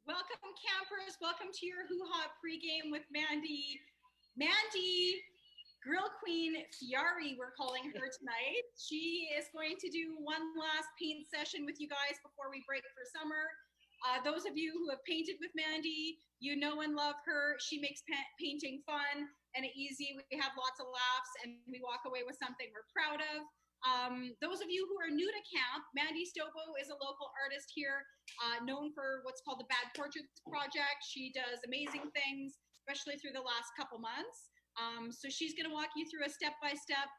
Welcome, campers. Welcome to your hoo-ha pregame with Mandy. Mandy, Grill Queen Fiore, we're calling her tonight. She is going to do one last paint session with you guys before we break for summer. Those of you who have painted with Mandy, you know and love her. She makes painting fun and easy. We have lots of laughs and we walk away with something we're proud of. Those of you who are new to camp, Mandy Stobo is a local artist here, known for what's called the Bad Portraits Project. She does amazing things, especially through the last couple months. So she's going to walk you through a step-by-step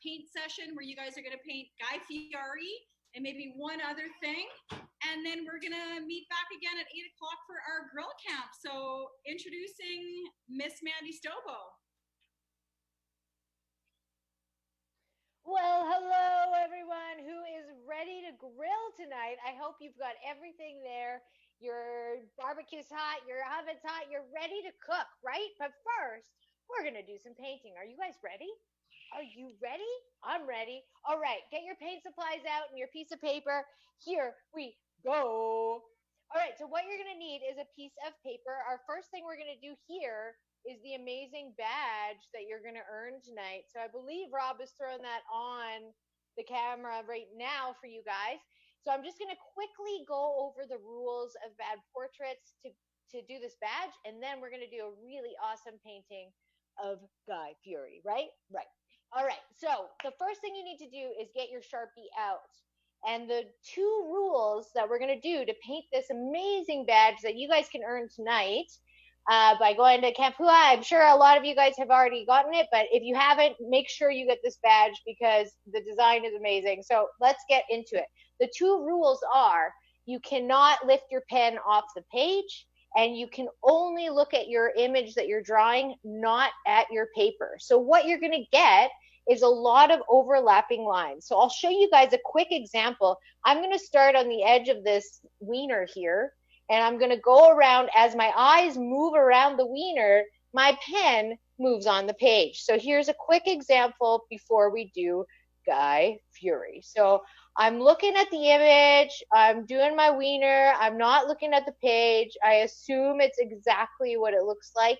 paint session where you guys are going to paint Guy Fieri and maybe one other thing. And then we're going to meet back again at 8 o'clock for our grill camp. So introducing Miss Mandy Stobo. Well, hello everyone who is ready to grill tonight. I hope you've got everything there. Your barbecue's hot, your oven's hot, you're ready to cook, right? But first, we're going to do some painting. Are you guys ready? Are you ready? I'm ready. All right, get your paint supplies out and your piece of paper. Here we go. All right, so what you're going to need is a piece of paper. Our first thing we're going to do here is the amazing badge that you're going to earn tonight. So I believe Rob is throwing that on the camera right now for you guys. So I'm just going to quickly go over the rules of Bad Portraits to do this badge, and then we're going to do a really awesome painting of Guy Fieri, right? Right. All right. So the first thing you need to do is get your Sharpie out. And the two rules that we're going to do to paint this amazing badge that you guys can earn tonight by going to Camp Hua. I'm sure a lot of you guys have already gotten it, but if you haven't, make sure you get this badge because the design is amazing. So let's get into it. The two rules are you cannot lift your pen off the page, and you can only look at your image that you're drawing, not at your paper. So what you're going to get is a lot of overlapping lines. So I'll show you guys a quick example. I'm going to start on the edge of this wiener here, and I'm going to go around. As my eyes move around the wiener, my pen moves on the page. So here's a quick example before we do Guy Fieri. So I'm looking at the image, I'm doing my wiener, I'm not looking at the page. I assume it's exactly what it looks like.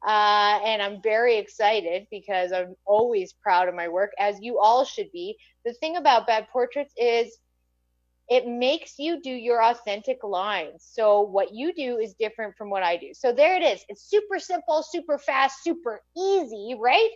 And I'm very excited because I'm always proud of my work, as you all should be. The thing about Bad Portraits is it makes you do your authentic lines. So what you do is different from what I do. So there it is. It's super simple, super fast, super easy, right?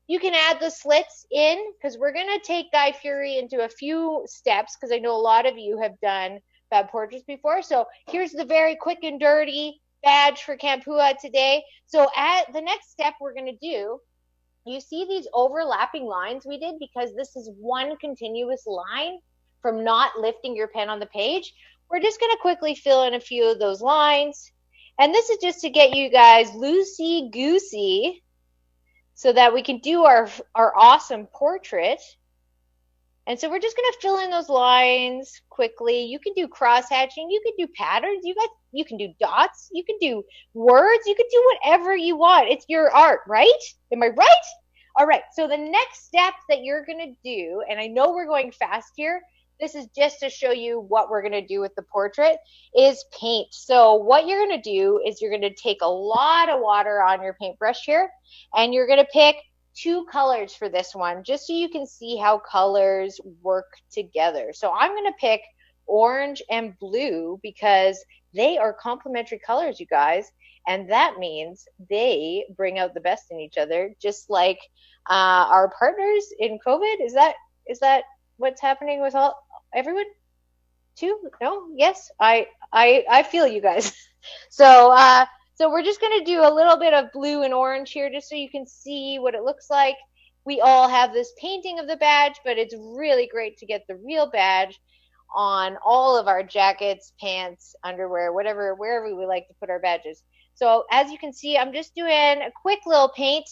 You can add the slits in because we're going to take Guy Fieri into a few steps because I know a lot of you have done Bad Portraits before. So here's the very quick and dirty badge for Camp Hua today. So at the next step we're going to do, you see these overlapping lines we did because this is one continuous line from not lifting your pen on the page. We're just going to quickly fill in a few of those lines. And this is just to get you guys loosey-goosey so that we can do our awesome portrait. And so we're just going to fill in those lines quickly. You can do cross-hatching. You can do patterns. You can do dots. You can do words. You can do whatever you want. It's your art, right? Am I right? All right. So the next step that you're going to do, and I know we're going fast here, this is just to show you what we're going to do with the portrait, is paint. So what you're going to do is you're going to take a lot of water on your paintbrush here, and you're going to pick two colors for this one, just so you can see how colors work together. So I'm going to pick orange and blue because they are complementary colors, you guys, and that means they bring out the best in each other, just like our partners in COVID. Is that what's happening with everyone? Too? No? Yes? I feel you guys. So we're just going to do a little bit of blue and orange here just so you can see what it looks like. We all have this painting of the badge, but it's really great to get the real badge on all of our jackets, pants, underwear, whatever, wherever we like to put our badges. So as you can see, I'm just doing a quick little paint.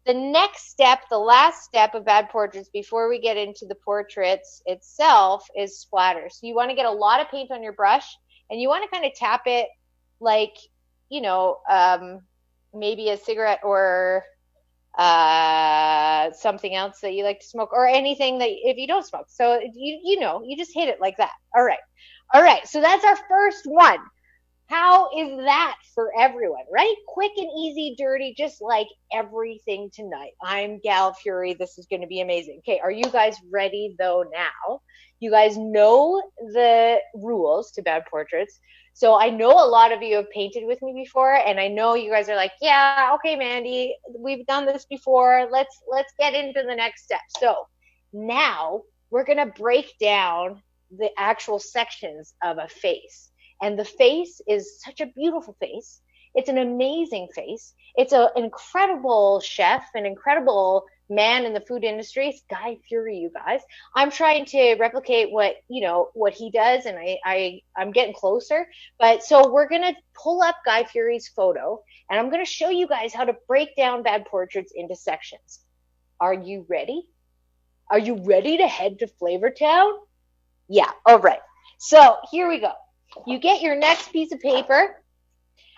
The next step, the last step of Bad Portraits before we get into the portraits itself is splatter. So you want to get a lot of paint on your brush, and you want to kind of tap it like, you know, maybe a cigarette or something else that you like to smoke, or anything that if you don't smoke. So you just hit it like that. All right. So that's our first one. How is that for everyone, right? Quick and easy, dirty, just like everything tonight. I'm Gal Fury. This is going to be amazing. Okay, are you guys ready though now? You guys know the rules to bad portraits. So I know a lot of you have painted with me before, and I know you guys are like, yeah, okay, Mandy, we've done this before. Let's get into the next step. So now we're going to break down the actual sections of a face. And the face is such a beautiful face. It's an amazing face. It's an incredible chef, an incredible man in the food industry. It's Guy Fieri, you guys. I'm trying to replicate what he does, and I'm getting closer. But so we're gonna pull up Guy Fieri's photo, and I'm gonna show you guys how to break down bad portraits into sections. Are you ready? Are you ready to head to Flavortown? Yeah, all right. So here we go. You get your next piece of paper,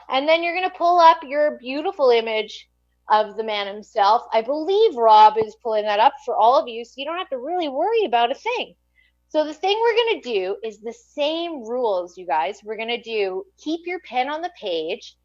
and then you're going to pull up your beautiful image of the man himself. I believe Rob is pulling that up for all of you, so you don't have to really worry about a thing. So the thing we're going to do is the same rules, you guys. We're going to do keep your pen on the page,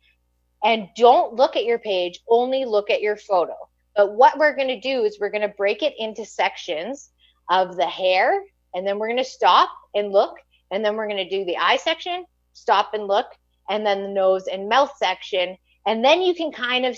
and don't look at your page, only look at your photo. But what we're going to do is we're going to break it into sections of the hair, and then we're going to stop and look. And then we're going to do the eye section, stop and look, and then the nose and mouth section. And then you can kind of,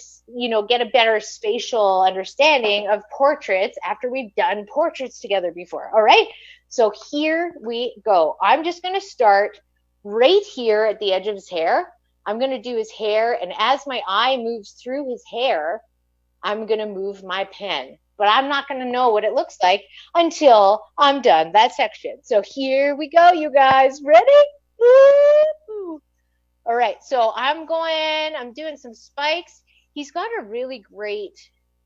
get a better spatial understanding of portraits after we've done portraits together before. All right. So here we go. I'm just going to start right here at the edge of his hair. I'm going to do his hair. And as my eye moves through his hair, I'm going to move my pen. But I'm not going to know what it looks like until I'm done that section. So here we go, you guys. Ready? Woo! All right, so I'm doing some spikes. He's got a really great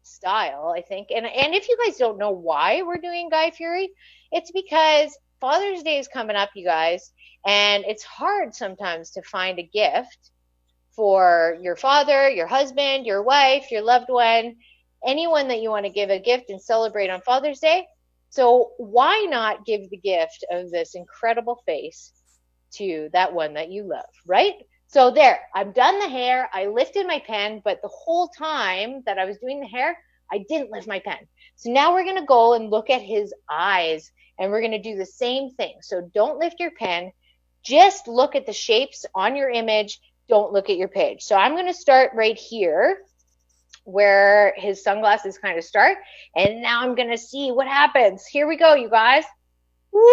style, I think. And if you guys don't know why we're doing Guy Fieri, it's because Father's Day is coming up, you guys. And it's hard sometimes to find a gift for your father, your husband, your wife, your loved one, anyone that you want to give a gift and celebrate on Father's Day. So why not give the gift of this incredible face to that one that you love, right? So there, I've done the hair. I lifted my pen, but the whole time that I was doing the hair, I didn't lift my pen. So now we're going to go and look at his eyes, and we're going to do the same thing. So don't lift your pen. Just look at the shapes on your image. Don't look at your page. So I'm going to start right here, where his sunglasses kind of start. And now I'm going to see what happens. Here we go, you guys. Woo!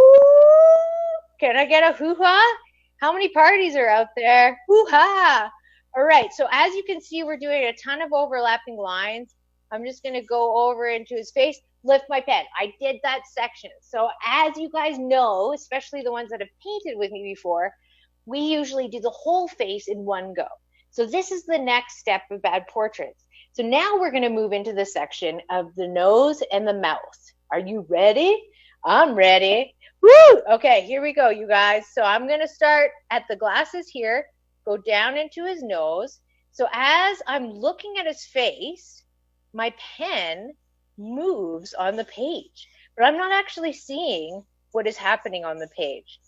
Can I get a hoo-ha? How many parties are out there? Hoo-ha! All right, so as you can see, we're doing a ton of overlapping lines. I'm just going to go over into his face, lift my pen. I did that section. So as you guys know, especially the ones that have painted with me before, we usually do the whole face in one go. So this is the next step of bad portraits. So now we're going to move into the section of the nose and the mouth. Are you ready? I'm ready. Woo! Okay, here we go, you guys. So I'm going to start at the glasses here, go down into his nose. So as I'm looking at his face, my pen moves on the page, but I'm not actually seeing what is happening on the page,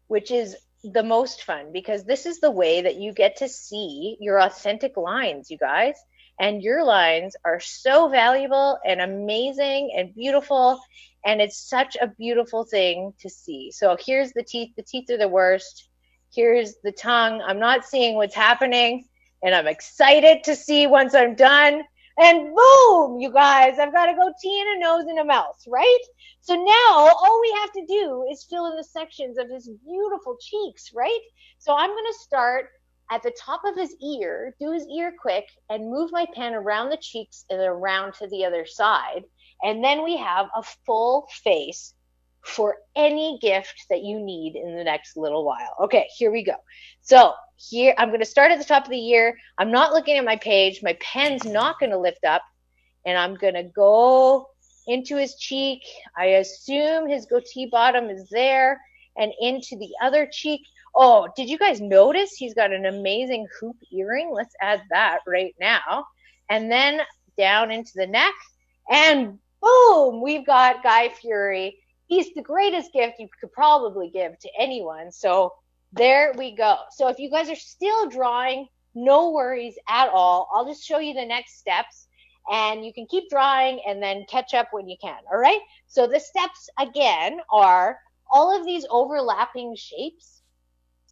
which is the most fun because this is the way that you get to see your authentic lines, you guys. And your lines are so valuable and amazing and beautiful. And it's such a beautiful thing to see. So here's the teeth. The teeth are the worst. Here's the tongue. I'm not seeing what's happening. And I'm excited to see once I'm done. And boom, you guys, I've got a goatee and a nose and a mouth, right? So now all we have to do is fill in the sections of his beautiful cheeks, right? So I'm going to start at the top of his ear, do his ear quick, and move my pen around the cheeks and around to the other side. And then we have a full face for any gift that you need in the next little while. Okay, here we go. So here, I'm going to start at the top of the ear. I'm not looking at my page. My pen's not going to lift up. And I'm going to go into his cheek. I assume his goatee bottom is there. And into the other cheek. Oh, did you guys notice he's got an amazing hoop earring? Let's add that right now. And then down into the neck. And boom, we've got Guy Fieri. He's the greatest gift you could probably give to anyone. So There we go. So if you guys are still drawing, no worries at all. I'll just show you the next steps and you can keep drawing and then catch up when you can. All right. So the steps again are all of these overlapping shapes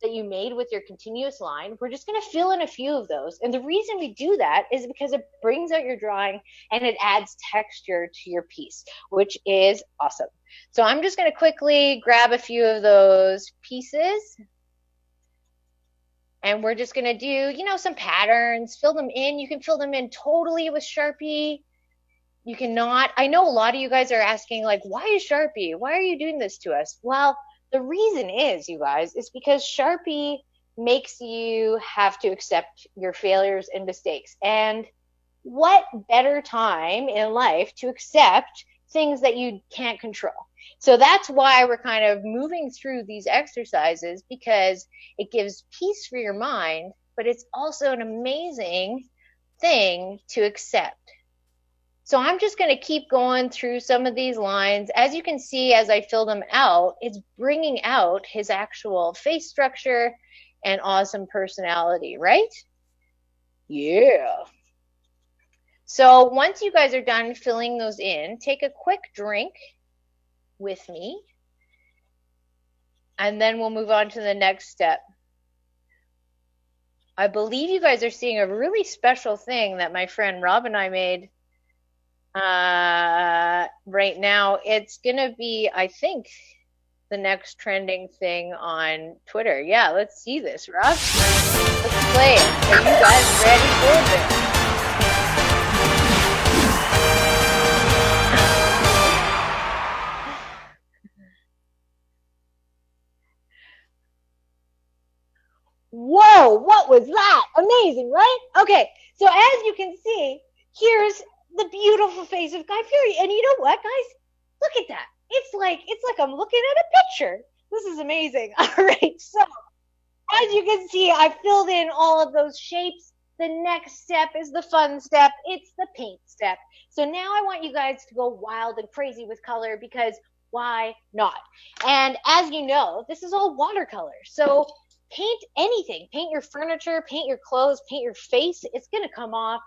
that you made with your continuous line. We're just going to fill in a few of those. And the reason we do that is because it brings out your drawing and it adds texture to your piece, which is awesome. So I'm just going to quickly grab a few of those pieces. And we're just going to do, you know, some patterns, fill them in. You can fill them in totally with Sharpie. You cannot. I know a lot of you guys are asking, like, why is Sharpie? Why are you doing this to us? Well, the reason is, you guys, is because Sharpie makes you have to accept your failures and mistakes. And what better time in life to accept things that you can't control? So that's why we're kind of moving through these exercises, because it gives peace for your mind, but it's also an amazing thing to accept. So I'm just going to keep going through some of these lines. As you can see, as I fill them out, it's bringing out his actual face structure and awesome personality, right? Yeah. So once you guys are done filling those in, take a quick drink with me, and then we'll move on to the next step. I believe you guys are seeing a really special thing that my friend Rob and I made right now. It's gonna be, I think, the next trending thing on Twitter. Yeah, let's see this, Rob. Let's play it. Are you guys ready for this? Whoa, what was that? Amazing, right? Okay, so as you can see, here's the beautiful face of Guy Fieri. And you know what, guys? Look at that. It's like I'm looking at a picture. This is amazing. All right, so as you can see, I filled in all of those shapes. The next step is the fun step. It's the paint step. So now I want you guys to go wild and crazy with color, because why not? And as you know, this is all watercolor. So paint anything. Paint your furniture, paint your clothes, paint your face. It's going to come off.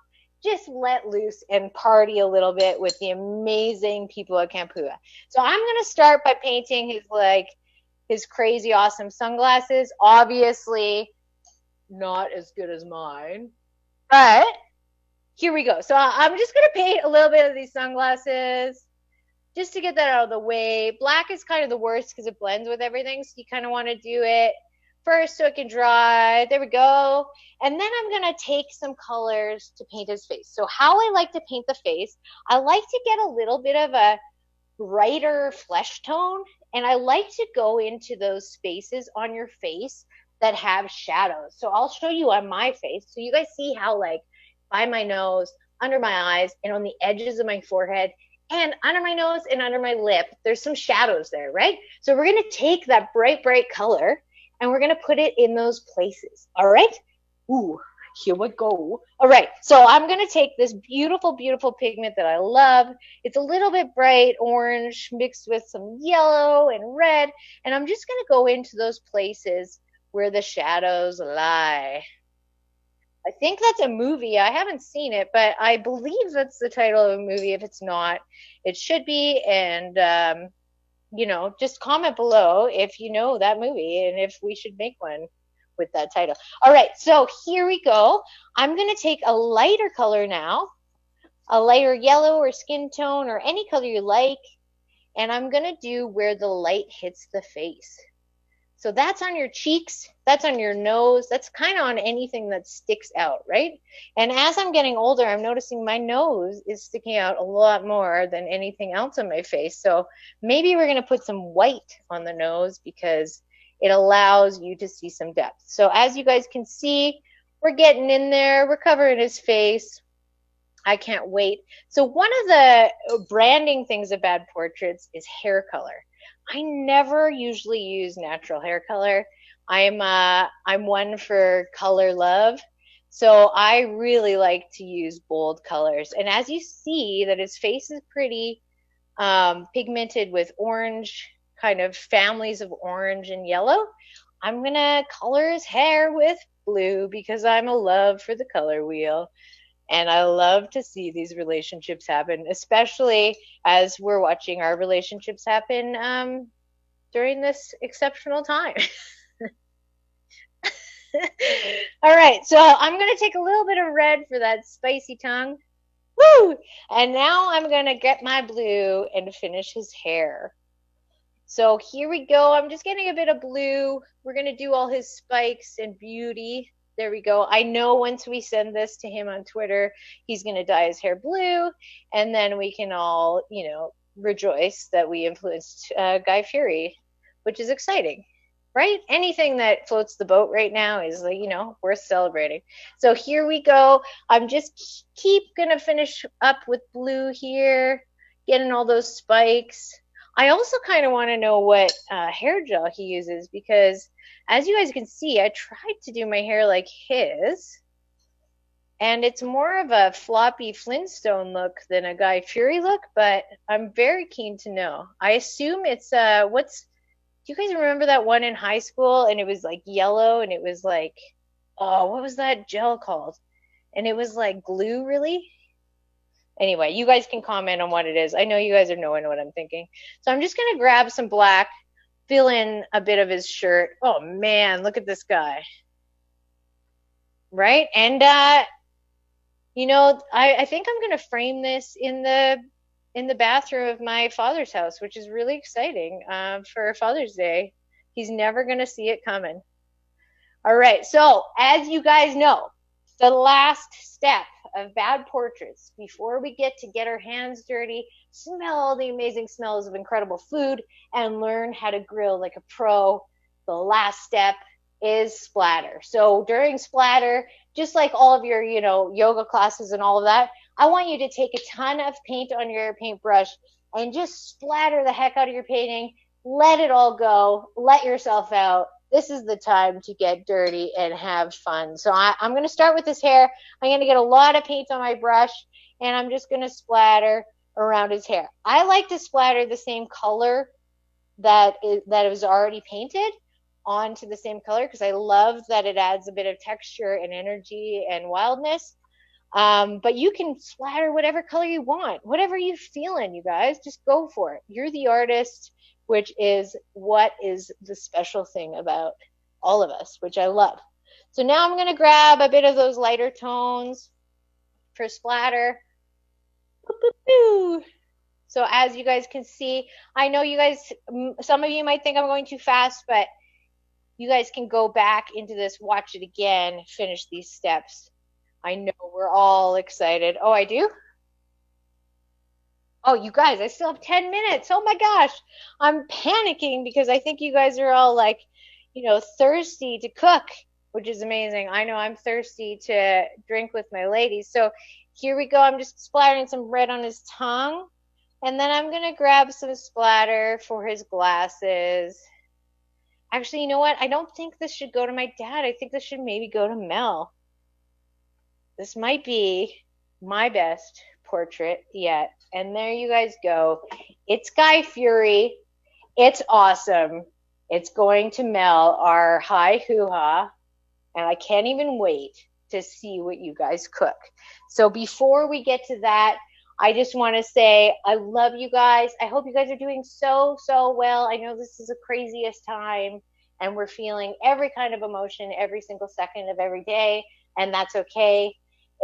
Just let loose and party a little bit with the amazing people at Campua. So I'm going to start by painting his crazy awesome sunglasses. Obviously not as good as mine, but here we go. So I'm just going to paint a little bit of these sunglasses just to get that out of the way. Black is kind of the worst because it blends with everything, so you kind of want to do it first so it can dry. There we go. And then I'm going to take some colors to paint his face. So how I like to paint the face, I like to get a little bit of a brighter flesh tone, and I like to go into those spaces on your face that have shadows. So I'll show you on my face. So you guys see how, like, by my nose, under my eyes, and on the edges of my forehead, and under my nose and under my lip, there's some shadows there, right? So we're going to take that bright, bright color and we're going to put it in those places. All right? Ooh, here we go. All right. So I'm going to take this beautiful, beautiful pigment that I love. It's a little bit bright orange mixed with some yellow and red. And I'm just going to go into those places where the shadows lie. I think that's a movie. I haven't seen it, but I believe that's the title of a movie. If it's not, it should be. And, you know, just comment below if you know that movie and if we should make one with that title. All right, so here we go. I'm going to take a lighter color now, a lighter yellow or skin tone or any color you like, and I'm going to do where the light hits the face. So that's on your cheeks, that's on your nose, that's kind of on anything that sticks out, right? And as I'm getting older, I'm noticing my nose is sticking out a lot more than anything else on my face. So maybe we're going to put some white on the nose because it allows you to see some depth. So as you guys can see, we're getting in there, we're covering his face. I can't wait. So one of the branding things of Bad Portraits is hair color. I never usually use natural hair color. I'm one for color love. So I really like to use bold colors. And as you see that his face is pretty pigmented with orange, kind of families of orange and yellow, I'm going to color his hair with blue because I'm a love for the color wheel. And I love to see these relationships happen, especially as we're watching our relationships happen during this exceptional time. All right, so I'm going to take a little bit of red for that spicy tongue. Woo! And now I'm going to get my blue and finish his hair. So here we go. I'm just getting a bit of blue. We're going to do all his spikes and beauty. There we go. I know once we send this to him on Twitter, he's going to dye his hair blue. And then we can all, rejoice that we influenced Guy Fieri, which is exciting, right? Anything that floats the boat right now is, worth celebrating. So here we go. I'm just keep going to finish up with blue here, getting all those spikes. I also kind of want to know what hair gel he uses because, as you guys can see, I tried to do my hair like his, and it's more of a floppy Flintstone look than a Guy Fieri look, but I'm very keen to know. I assume it's, do you guys remember that one in high school, and it was like yellow, and it was like, oh, what was that gel called? And it was like glue, really? Anyway, you guys can comment on what it is. I know you guys are knowing what I'm thinking. So I'm just going to grab some black, fill in a bit of his shirt. Oh, man, look at this guy. Right? And, I think I'm going to frame this in the bathroom of my father's house, which is really exciting for Father's Day. He's never going to see it coming. All right. So as you guys know, the last step of bad portraits before we get our hands dirty, smell all the amazing smells of incredible food, and learn how to grill like a pro. The last step is splatter. So during splatter, just like all of your, yoga classes and all of that, I want you to take a ton of paint on your paintbrush and just splatter the heck out of your painting. Let it all go. Let yourself out. This is the time to get dirty and have fun. So I'm going to start with his hair. I'm going to get a lot of paint on my brush, and I'm just going to splatter around his hair. I like to splatter the same color that is already painted onto the same color because I love that it adds a bit of texture and energy and wildness. But you can splatter whatever color you want, whatever you're feeling, you guys. Just go for it. You're the artist, which is what is the special thing about all of us, which I love. So now I'm going to grab a bit of those lighter tones for splatter. So as you guys can see, I know you guys, some of you might think I'm going too fast, but you guys can go back into this, watch it again, finish these steps. I know we're all excited. Oh, I do? Oh, you guys, I still have 10 minutes. Oh my gosh. I'm panicking because I think you guys are all like, thirsty to cook, which is amazing. I know I'm thirsty to drink with my ladies. So here we go. I'm just splattering some red on his tongue. And then I'm going to grab some splatter for his glasses. Actually, you know what? I don't think this should go to my dad. I think this should maybe go to Mel. This might be my best portrait yet. And there you guys go. It's Guy Fieri. It's awesome. It's going to Mel, our high hoo-ha. And I can't even wait to see what you guys cook. So before we get to that, I just want to say I love you guys. I hope you guys are doing so, so well. I know this is the craziest time, and we're feeling every kind of emotion every single second of every day, and that's okay.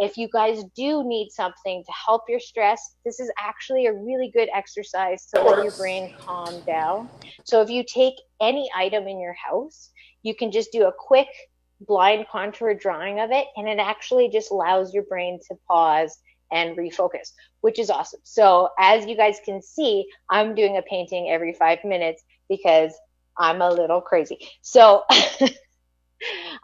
If you guys do need something to help your stress, this is actually a really good exercise to let your brain calm down. So if you take any item in your house, you can just do a quick blind contour drawing of it, and it actually just allows your brain to pause and refocus, which is awesome. So as you guys can see, I'm doing a painting every 5 minutes because I'm a little crazy. So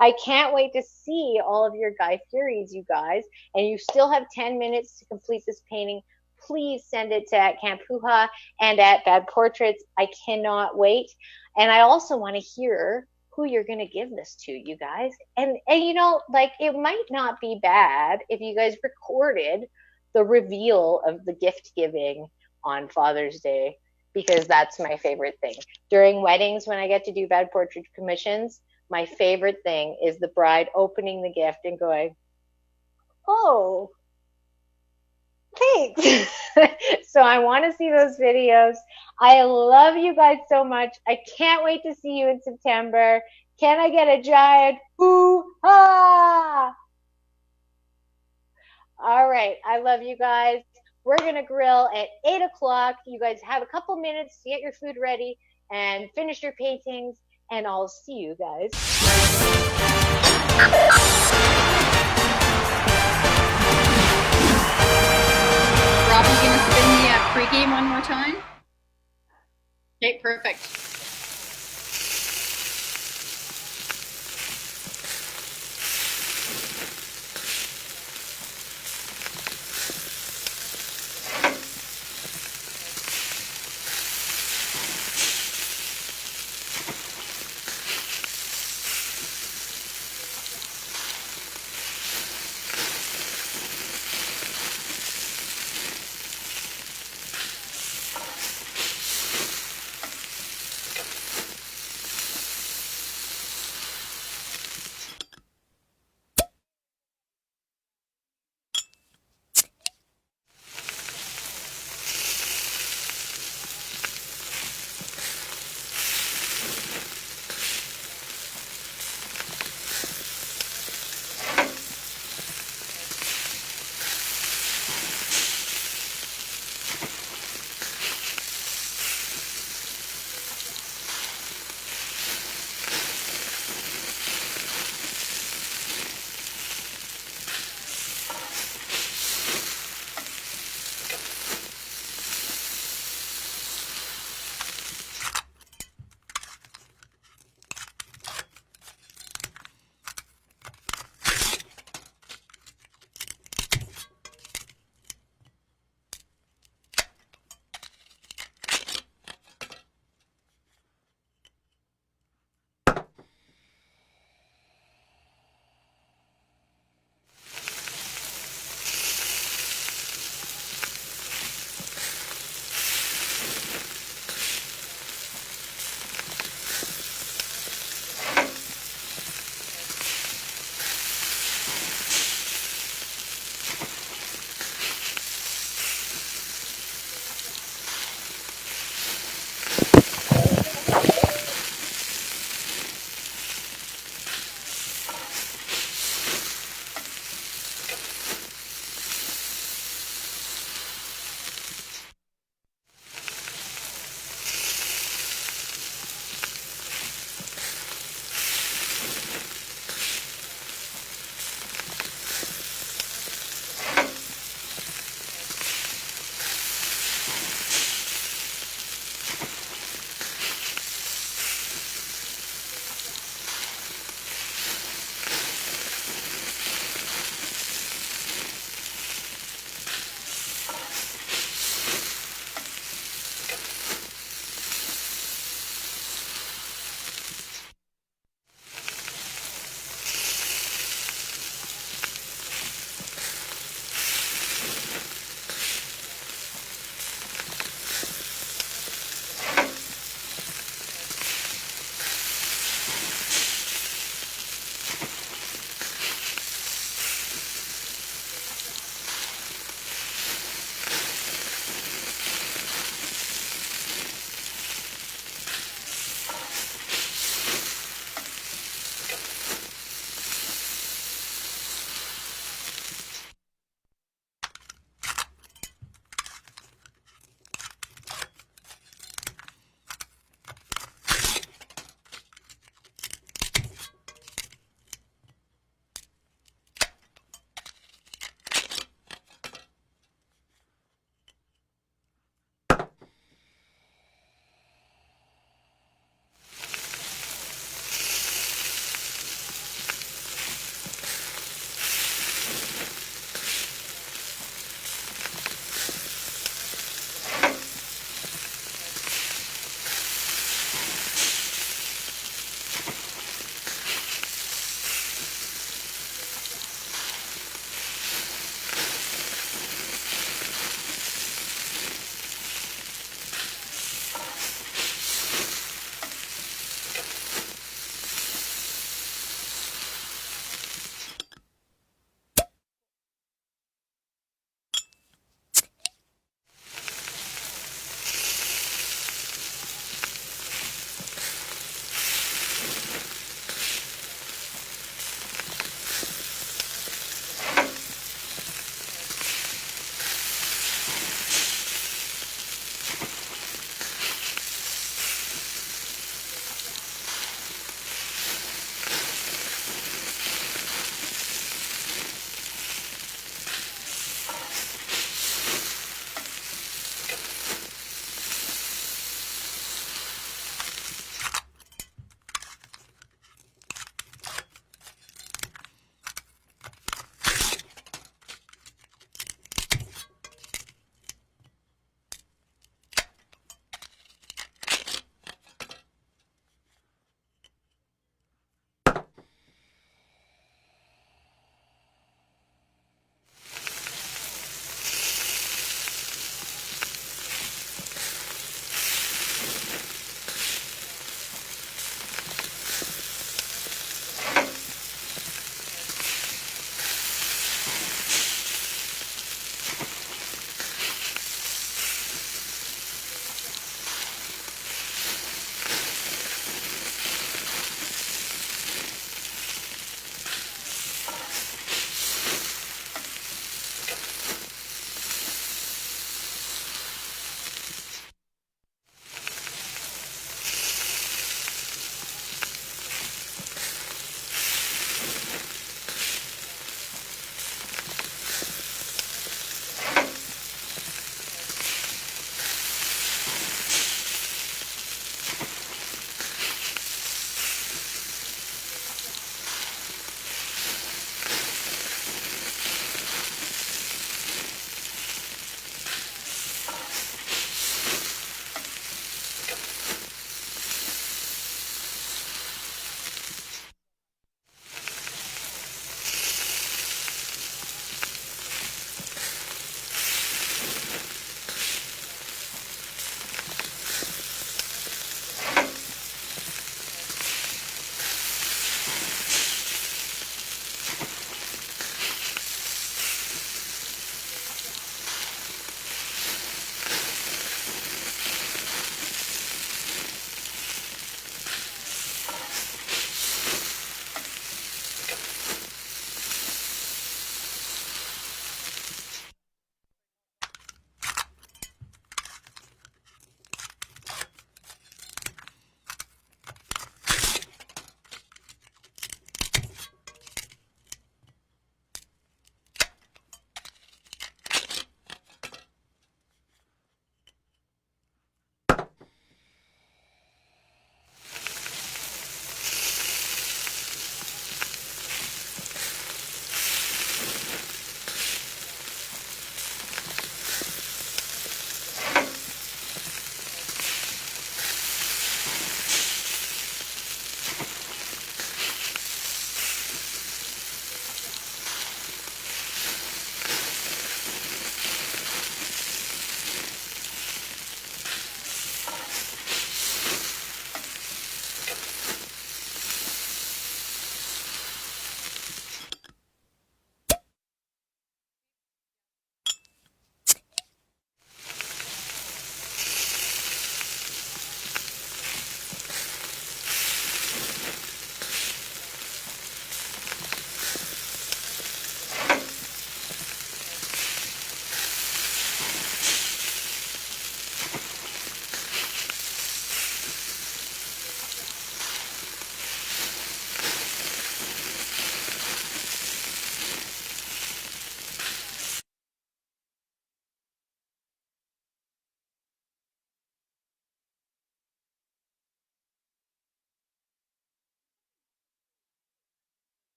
I can't wait to see all of your Guy Fieris, you guys. And you still have 10 minutes to complete this painting. Please send it to at Camp Hoo-Ha and at Bad Portraits. I cannot wait. And I also want to hear who you're going to give this to, you guys. And it might not be bad if you guys recorded the reveal of the gift giving on Father's Day. because that's my favorite thing. During weddings, when I get to do bed portrait commissions, my favorite thing is the bride opening the gift and going, oh, thanks. So I want to see those videos. I love you guys so much. I can't wait to see you in September. Can I get a giant hoo-ha? All right. I love you guys. We're going to grill at 8 o'clock. You guys have a couple minutes to get your food ready and finish your paintings, and I'll see you guys. Rob, you going to spin the pregame one more time? Okay, perfect.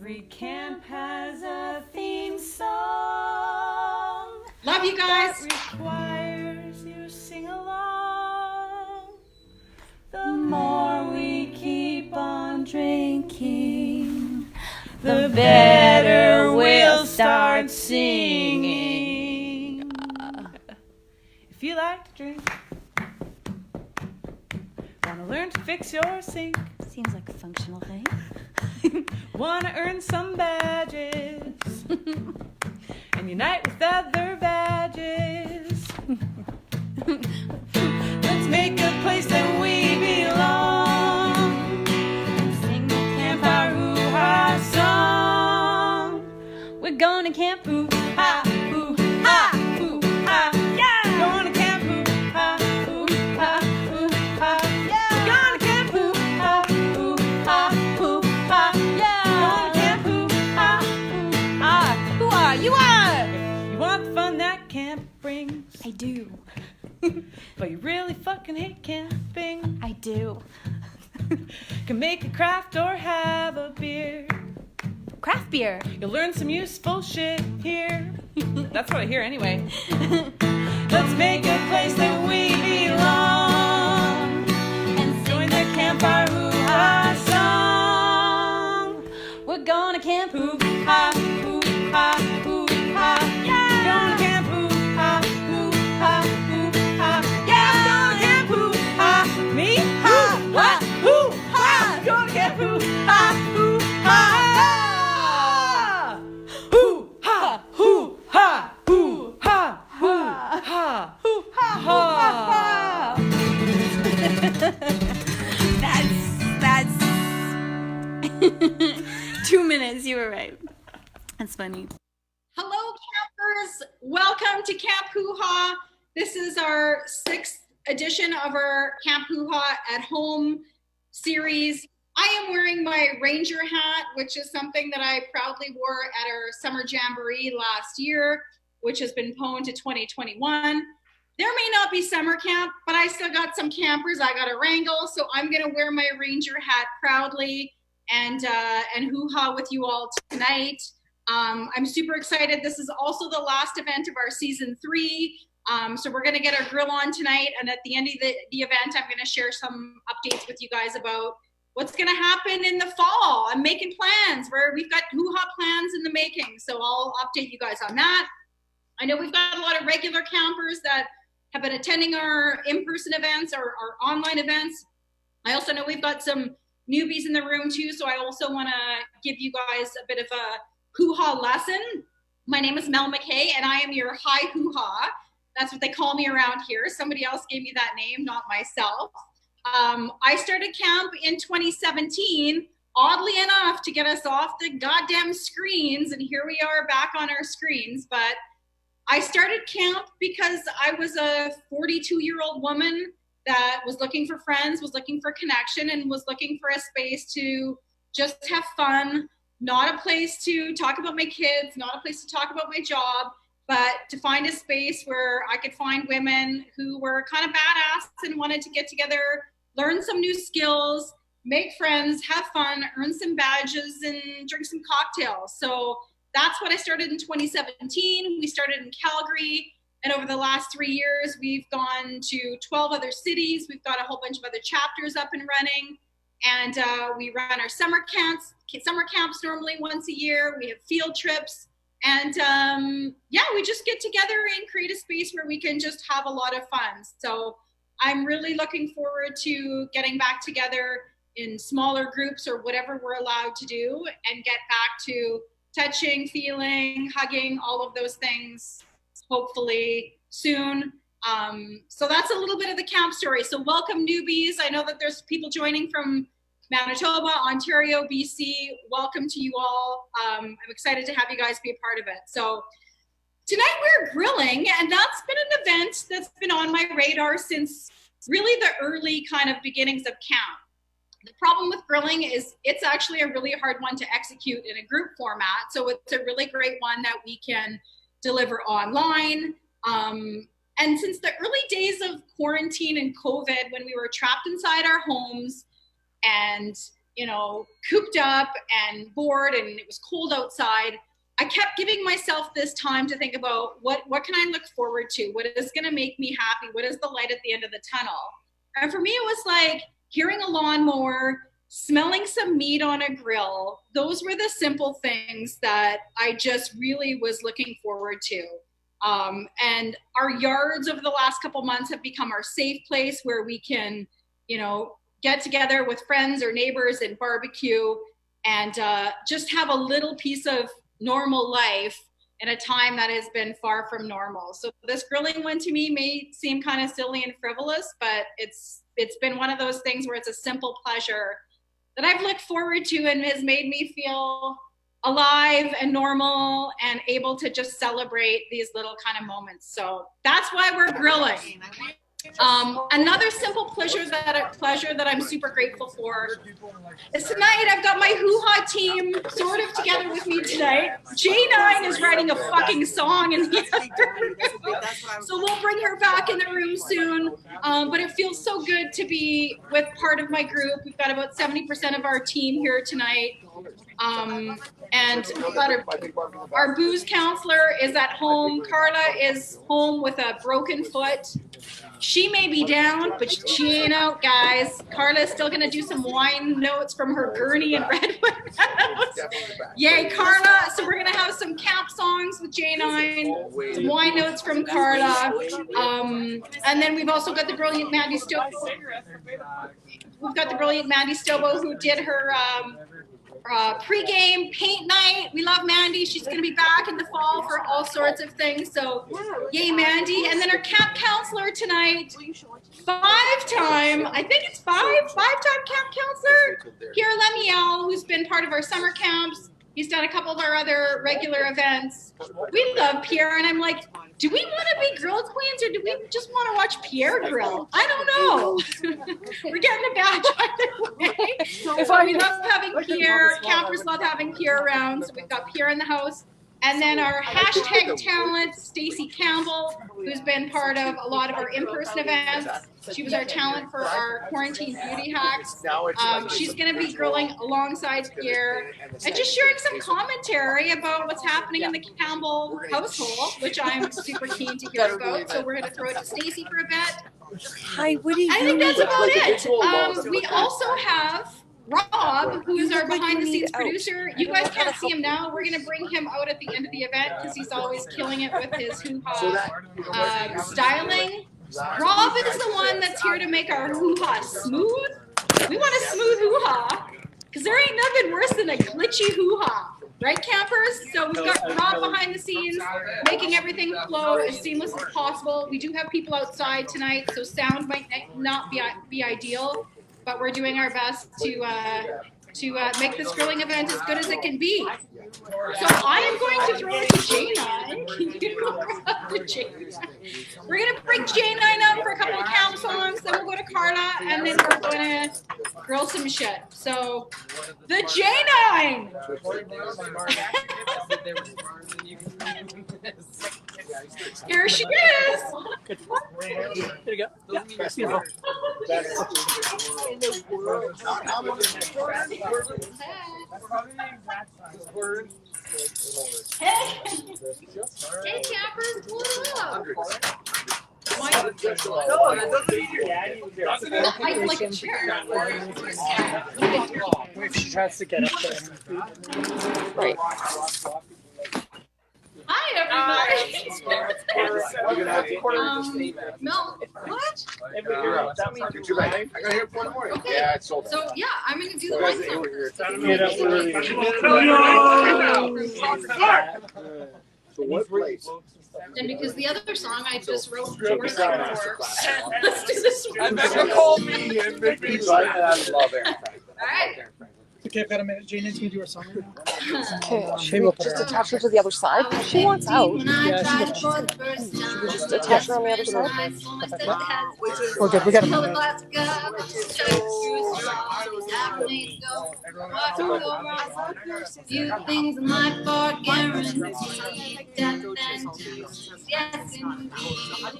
Every camp has a theme song. Love you guys. That requires you sing along. The more we keep on drinking, the better we'll start singing. If you like to drink, wanna learn to fix your sink, Seems like a functional thing. wanna earn some badges, and unite with other badges. Let's make a place that we belong. Sing the campfire hoo-ha song. We're going to camp. Hoo-ha, hoo-ha, hoo-ha. Yeah! Going to camp, hoo-ha, hoo-ha, hoo-ha. Yeah! Going to camp, hoo-ha, hoo-ha, hoo-ha. Yeah! Going to camp, hoo-ha, hoo-ha. Who are you? Are? You want the fun that camp brings, I do. but you really fucking hate camping. I do. Can make a craft or have a beer. Craft beer. You'll learn some useful shit here. That's what I hear anyway. Let's make a place that we belong and join the campfire hoo-ha song. We're going to camp. Hoo-ha, hoo-ha, hoo-ha. Yeah! Going to camp, hoo-ha, hoo-ha, hoo-ha. Yeah! Going to camp, hoo-ha, me-ha, what, hoo-ha. Going to camp, hoo-ha, hoo-ha. Hoo-ha, hoo-ha, hoo-ha, hoo-ha, hoo-ha. That's 2 minutes. You were right. That's funny. Hello, campers. Welcome to Camp Hoo-Ha. This is our 6th edition of our Camp Hoo-Ha at Home series. I am wearing my Ranger hat, which is something that I proudly wore at our Summer Jamboree last year, which has been postponed to 2021. There may not be summer camp, but I still got some campers I got to wrangle, so I'm going to wear my Ranger hat proudly and hoo-ha with you all tonight. I'm super excited. This is also the last event of our season 3. So we're going to get our grill on tonight. And at the end of the event, I'm going to share some updates with you guys about what's going to happen in the fall. I'm making plans where we've got hoo-ha plans in the making. So I'll update you guys on that. I know we've got a lot of regular campers that have been attending our in-person events or our online events. I also know we've got some newbies in the room too. So I also want to give you guys a bit of a hoo-ha lesson. My name is Mel McKay and I am your high hoo-ha. That's what they call me around here. Somebody else gave me that name, not myself. I started camp in 2017, oddly enough, to get us off the goddamn screens. And here we are back on our screens. But I started camp because I was a 42-year-old woman that was looking for friends, was looking for connection, and was looking for a space to just have fun. Not a place to talk about my kids, not a place to talk about my job, but to find a space where I could find women who were kind of badass and wanted to get together, learn some new skills, make friends, have fun, earn some badges, and drink some cocktails. So that's what I started in 2017. We started in Calgary, and over the last 3 years, we've gone to 12 other cities. We've got a whole bunch of other chapters up and running. And we run our summer camps normally once a year. We have field trips. And we just get together and create a space where we can just have a lot of fun. So I'm really looking forward to getting back together in smaller groups or whatever we're allowed to do and get back to touching, feeling, hugging, all of those things, hopefully soon. So that's a little bit of the camp story. So welcome newbies. I know that there's people joining from Manitoba, Ontario, BC. Welcome to you all. I'm excited to have you guys be a part of it. So tonight we're grilling, and that's been an event that's been on my radar since really the early kind of beginnings of camp. The problem with grilling is it's actually a really hard one to execute in a group format. So it's a really great one that we can deliver online. And since the early days of quarantine and COVID, when we were trapped inside our homes and cooped up and bored and it was cold outside, I kept giving myself this time to think about what can I look forward to? What is going to make me happy? What is the light at the end of the tunnel? And for me, it was like hearing a lawnmower, smelling some meat on a grill. Those were the simple things that I just really was looking forward to. And our yards over the last couple months have become our safe place where we can, get together with friends or neighbors and barbecue and just have a little piece of normal life in a time that has been far from normal. So this grilling one to me may seem kind of silly and frivolous, but it's been one of those things where it's a simple pleasure that I've looked forward to and has made me feel alive and normal and able to just celebrate these little kind of moments. So that's why we're grilling. Another simple pleasure that I'm super grateful for is tonight I've got my hoo-ha team sort of together with me tonight. J9 is writing a fucking song in the other room, so we'll bring her back in the room soon. But it feels so good to be with part of my group. We've got about 70% of our team here tonight. And our booze counselor is at home. Carla is home with a broken foot. She may be down, but she ain't out, guys. Carla is still going to do some wine notes from her gurney and Redwood Meadows. Yay, Carla. So we're going to have some camp songs with J9, some wine notes from Carla. And then we've also got the brilliant Mandy Stobo. We've got the brilliant Mandy Stobo who did her pre-game paint night. We love Mandy. She's going to be back in the fall for all sorts of things. So yay, Mandy. And then our camp counselor tonight, five-time camp counselor, Pierre Lemiel, who's been part of our summer camps. He's done a couple of our other regular events. We love Pierre, and I'm like, do we want to be grill queens or do we just want to watch Pierre grill? I don't know. We're getting a badge either way. So we love having Pierre. Campers love having Pierre around. So we've got Pierre in the house. And then our hashtag talent, Stacey Campbell, who's been part of a lot of our in-person events. She was our talent for our quarantine beauty hacks. She's going to be grilling alongside Pierre and just sharing some commentary about what's happening in the Campbell household, which I'm super keen to hear about. So we're going to throw it to Stacey for a bit. Hi, what do you I think that's about it. We also have Rob, who is our behind-the-scenes producer. You guys can't see him now. We're going to bring him out at the end of the event because he's always killing it with his hoo-ha styling. Rob is the one that's here to make our hoo-ha smooth. We want a smooth hoo-ha because there ain't nothing worse than a glitchy hoo-ha. Right, campers? So we've got Rob behind the scenes, making everything flow as seamless as possible. We do have people outside tonight, so sound might not be ideal. But we're doing our best to make this grilling event as good as it can be. So I am going to throw it to J9. Can you grab the J9? We're going to bring J9 out for a couple of camp songs, then we'll go to Carla, and then we're going to grill some shit. So, the J9! Here she is! There you go. Yeah. Hey, campers, pull it up! If she tries to get up there. Right. Hi, everybody. Mel, what? You're out. Too bad. I gotta hear one more. Okay. Yeah, it's sold. So, yeah, I'm going to do the wine song. So what place? And because the other song I just wrote for for. Let's do this one. Call me and make me I love Aaron Franklin. All right. Okay, I've got a minute. Jane's gonna do her song right now. Okay, Maybe we'll put her just on. attach her to the other side. She wants out. Yeah, she Should we just attach her on the other side? We're good. We got a minute. Few things in life are guaranteed. sentence. Yes, indeed.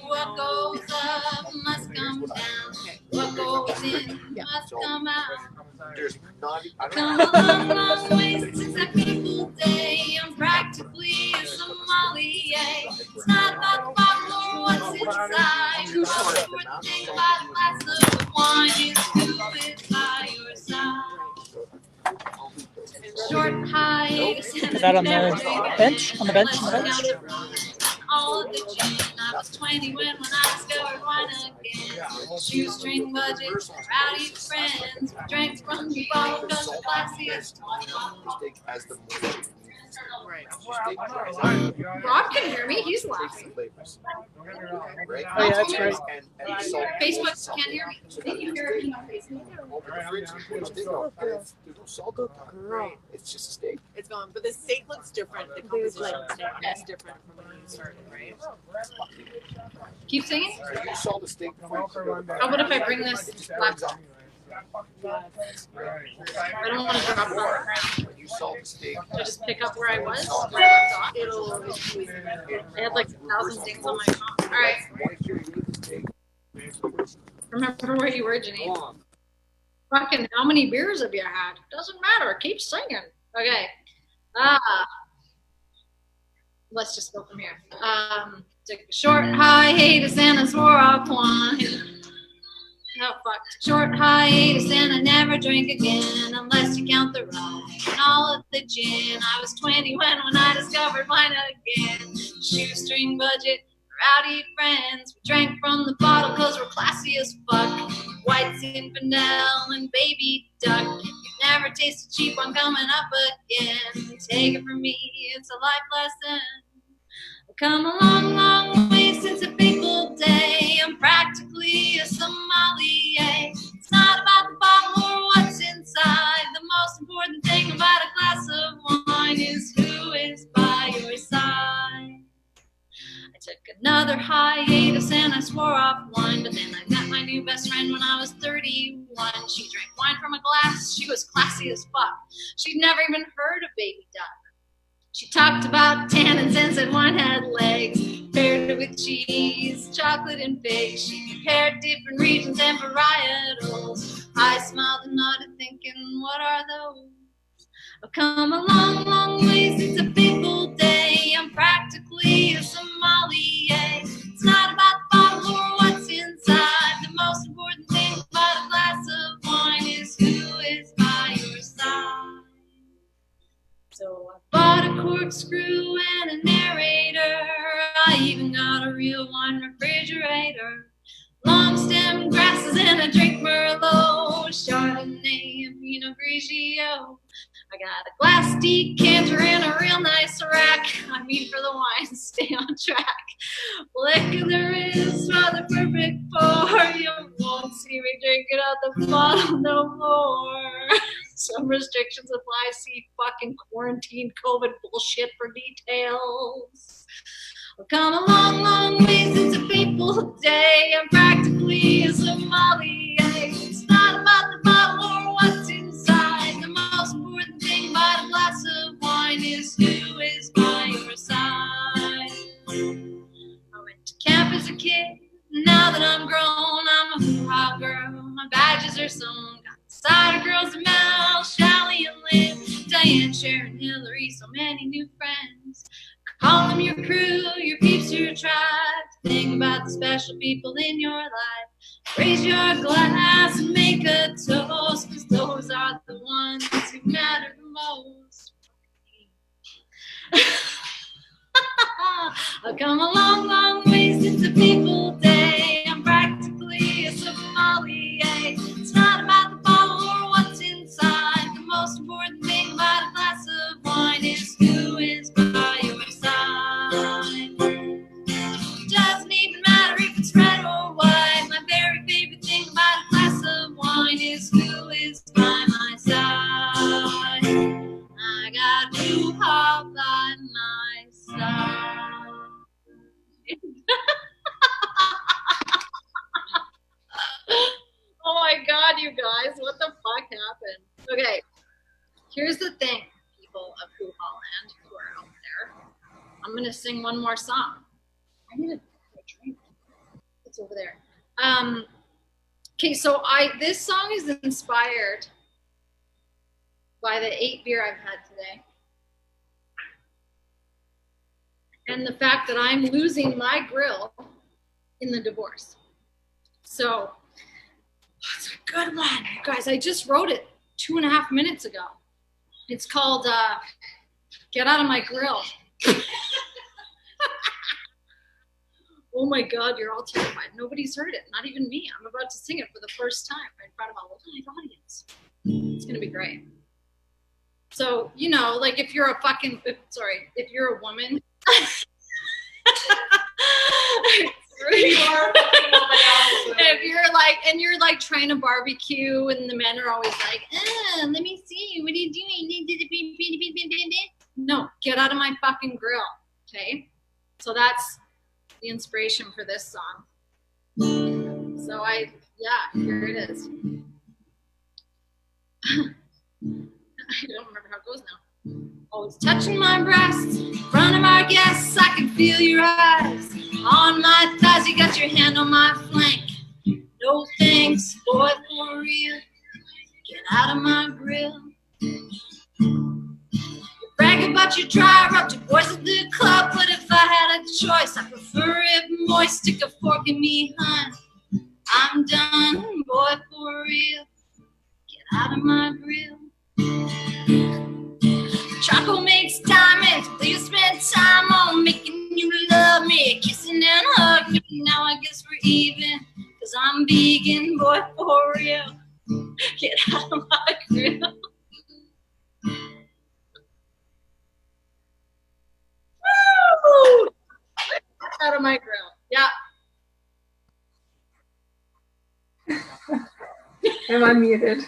What goes up must come down. What goes in must come out. There's not. Come a long, long way since that fateful day. I'm practically a sommelier. It's not about the bottle or what's inside. The most important thing about a glass of wine is who is by your side. Short hiatus and Is that on the never bench? On the bench? all of the gin. I was 20 when I discovered wine again. Shoestring budgets, rowdy friends. We drank from the bottle because the classiest. Rob can hear me. He's laughing. Oh, yeah, that's great. Facebook can't hear me. They can hear me on Facebook. It's just a steak. It's gone, but the steak looks different. The composition of the steak is different from when you started, right? Keep singing. You saw the steak before. How about if I bring this laptop? I don't want to drop it on the ground. You saw the steak. So just pick up where I was. I had like 1,000 dings on my phone. All right. Remember where you were, Janine? Fucking how many beers have you had? Doesn't matter. Keep singing. Okay. Let's just go from here. Took a short hiatus and I swore off wine. Oh fuck. Short hiatus and I never drink again unless you count the rye and all of the gin. I was 21 when I discovered wine again. Shoestring budget, rowdy friends. We drank from the bottle cause we're classy as fuck. White Zinfandel and baby duck. You never tasted cheap one coming up again. Take it from me, it's a life lesson. I've come a long, long way since a fateful day. I'm practically a sommelier. It's not about the bottle or what's inside. The most important thing about a glass of wine is who is by your side. I took another hiatus and I swore off wine, but then I met my new best friend when I was 31. She drank wine from a glass. She was classy as fuck. She'd never even heard of baby duck. She talked about tannins and said wine had legs, paired it with cheese, chocolate and figs. She compared different regions and varietals. I smiled and nodded thinking, what are those? I've come a long, long way since a fateful day. I'm practically a sommelier. It's not about the bottle or what's inside. The most important thing about a glass of wine is who is by your side. So I bought a corkscrew and a narrator. I even got a real wine refrigerator. Long stem grasses and a drink Merlot. Chardonnay and Pinot Grigio. I got a glass decanter and a real nice rack. I mean, for the wine, stay on track. Liquor there is for the perfect pour. You won't see me drinking out the bottle no more. Some restrictions apply. See fucking quarantine COVID bullshit for details. I've come a long, long way since a fateful day. I'm practically a sommelier. It's not about the bottle or what's inside. The most important thing about a glass of wine is who is by your side. I went to camp as a kid. Now that I'm grown, I'm a hoo-ha girl. My badges are sewn. Got cider girls and Mel, Shally and Lynn, Diane, Sharon, Hillary, so many new friends. Call them your crew, your peeps, your tribe. Think about the special people in your life. Raise your glass and make a toast, cause those are the ones who matter the most. I've come a long, long way since a fateful day. I'm practically a sommelier. It's not about the bottle or what's inside. The most important thing about a glass of wine is who is by your side. Doesn't even matter if it's red or white. My very favorite thing about a glass of wine is who is by my side. I got hoo-ha by my side. I'm gonna sing one more song. I need a drink. It's over there. Okay, so this song is inspired by the 8 beer I've had today. And the fact that I'm losing my grill in the divorce. So, it's a good one. You guys, I just wrote it 2.5 minutes ago. It's called Get Out of My Grill. Oh my God, you're all terrified. Nobody's heard it, not even me. I'm about to sing it for the first time in front of a live audience. It's gonna be great. So, you know, like if you're a woman. If you're like trying to barbecue and the men are always like, let me see, what are you doing? No, get out of my fucking grill, okay? So that's the inspiration for this song. So here it is. I don't remember how it goes now. Always touching my breast, in front of our guests, I can feel your eyes. On my thighs, you got your hand on my flank. No thanks, boy, for real. Get out of my grill. You brag about your dry rub to boys at the club, but if I had a choice, I prefer it moist. Stick a fork in me, hun. I'm done, boy, for real. Get out of my grill. Chocolate makes diamonds, will you spend time on making you love me? Kissing and hugging me, now I guess we're even. Cause I'm vegan, boy, for real. Get out of my grill. Woo! Get out of my grill, yeah. I'm unmuted.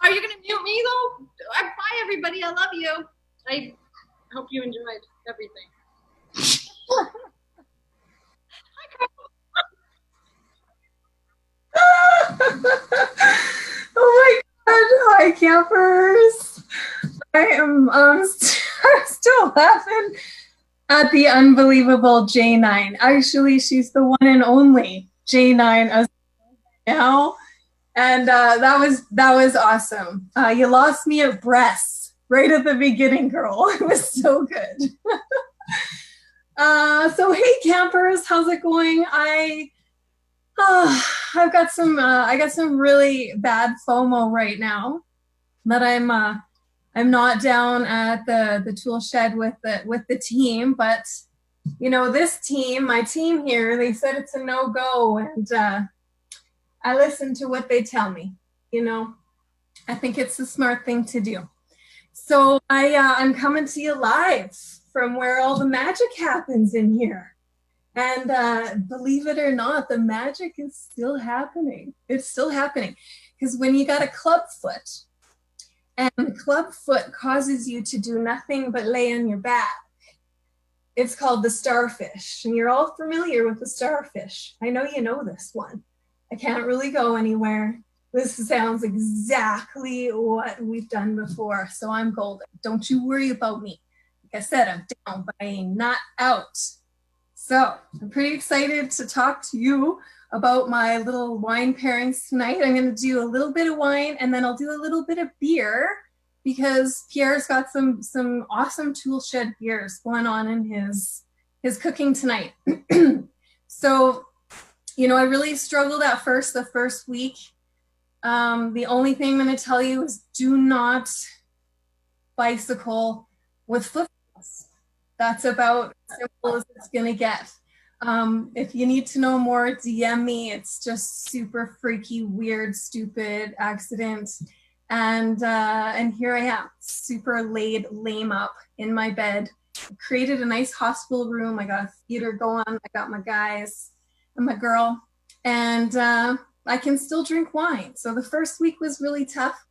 Are you gonna mute me though? Bye everybody, I love you. I hope you enjoyed everything. Oh my God! Hi, campers. I am I'm still laughing at the unbelievable J9. Actually, she's the one and only J9 as now. And that was awesome. You lost me at breasts right at the beginning, girl. It was so good. So hey, campers, how's it going? I got some really bad FOMO right now that I'm not down at the tool shed with the team, but you know, my team here, they said it's a no-go, and I listen to what they tell me. You know, I think it's the smart thing to do. So I'm coming to you live from where all the magic happens in here. And believe it or not, the magic is still happening. It's still happening. Because when you got a club foot, and the club foot causes you to do nothing but lay on your back, it's called the starfish. And you're all familiar with the starfish. I know you know this one. I can't really go anywhere. This sounds exactly what we've done before. So I'm golden. Don't you worry about me. Like I said, I'm down, but I ain't not out. So I'm pretty excited to talk to you about my little wine pairings tonight. I'm going to do a little bit of wine, and then I'll do a little bit of beer, because Pierre's got some awesome tool shed beers going on in his cooking tonight. So, you know, I really struggled at first, the first week. The only thing I'm going to tell you is do not bicycle with flip-flops. That's about as simple as it's going to get. If you need to know more, DM me. It's just super freaky, weird, stupid accident. And here I am, super laid, lame up in my bed. Created a nice hospital room. I got a theater going. I got my guys and my girl. And I can still drink wine. So the first week was really tough.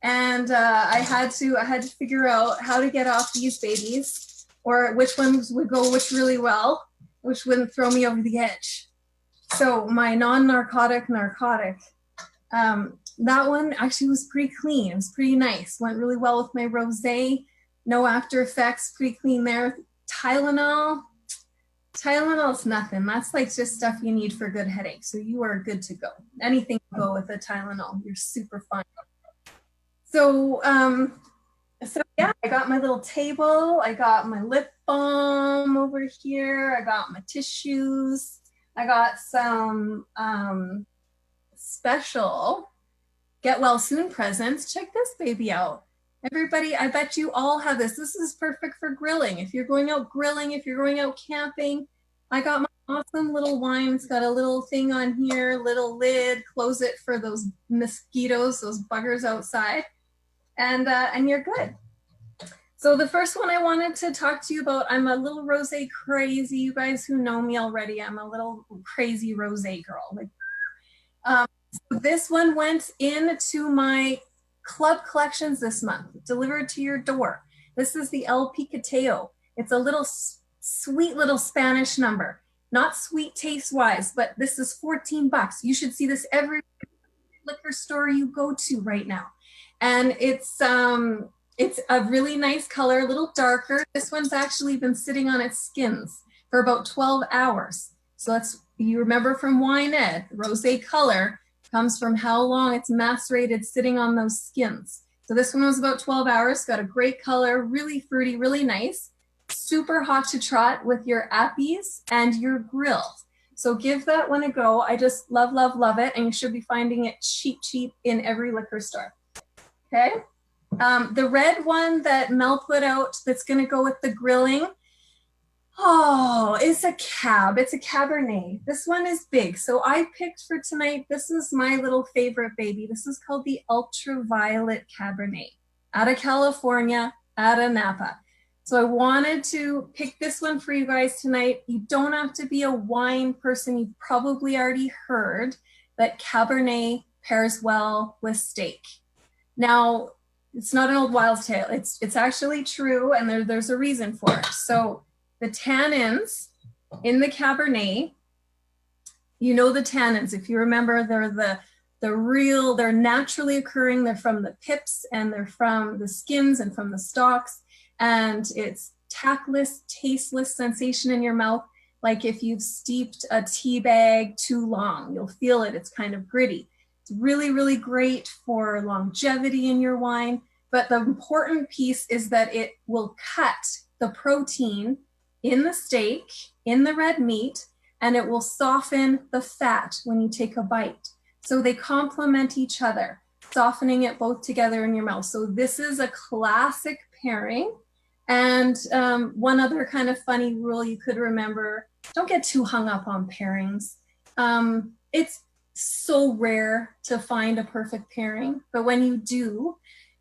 And I had to figure out how to get off these babies, or which ones would go which really well, which wouldn't throw me over the edge. So my non-narcotic narcotic That one actually was pretty clean. It was pretty nice. Went really well with my rosé. No after effects, pretty clean there. Tylenol is nothing. That's like just stuff you need for a good headache. So you are good to go. Anything will go with a Tylenol. You're super fine. So yeah, I got my little table. I got my lip balm over here. I got my tissues. I got some special get well soon presents. Check this baby out. Everybody, I bet you all have this. This is perfect for grilling. If you're going out grilling, if you're going out camping, I got my awesome little wine. It's got a little thing on here, little lid, close it for those mosquitoes, those buggers outside, and you're good. So the first one I wanted to talk to you about, I'm a little rosé crazy. You guys who know me already, I'm a little crazy rosé girl. Like, so this one went into my club collections this month, delivered to your door. This is the El Picoteo. It's a little sweet little Spanish number, not sweet taste wise, but this is $14. You should see this every liquor store you go to right now. And it's a really nice color, a little darker. This one's actually been sitting on its skins for about 12 hours. So that's, you remember from Wine Ed, rosé color comes from how long it's macerated sitting on those skins. So this one was about 12 hours, got a great color, really fruity, really nice, super hot to trot with your appies and your grills. So give that one a go. I just love, love, love it. And you should be finding it cheap in every liquor store. Okay. The red one that Mel put out that's going to go with the grilling. Oh, it's a cab. It's a Cabernet. This one is big. So I picked for tonight, this is my little favorite baby. This is called the Ultraviolet Cabernet out of California, out of Napa. So I wanted to pick this one for you guys tonight. You don't have to be a wine person. You've probably already heard that Cabernet pairs well with steak. Now, it's not an old wives' tale. It's actually true, and there's a reason for it. So the tannins in the Cabernet, you know the tannins. If you remember, they're naturally occurring. They're from the pips, and they're from the skins and from the stalks. And it's tactless, tasteless sensation in your mouth. Like if you've steeped a tea bag too long, you'll feel it. It's kind of gritty. It's really, really great for longevity in your wine. But the important piece is that it will cut the protein in the steak, in the red meat, and it will soften the fat when you take a bite. So they complement each other, softening it both together in your mouth. So this is a classic pairing. And one other kind of funny rule you could remember, don't get too hung up on pairings. It's so rare to find a perfect pairing, but when you do,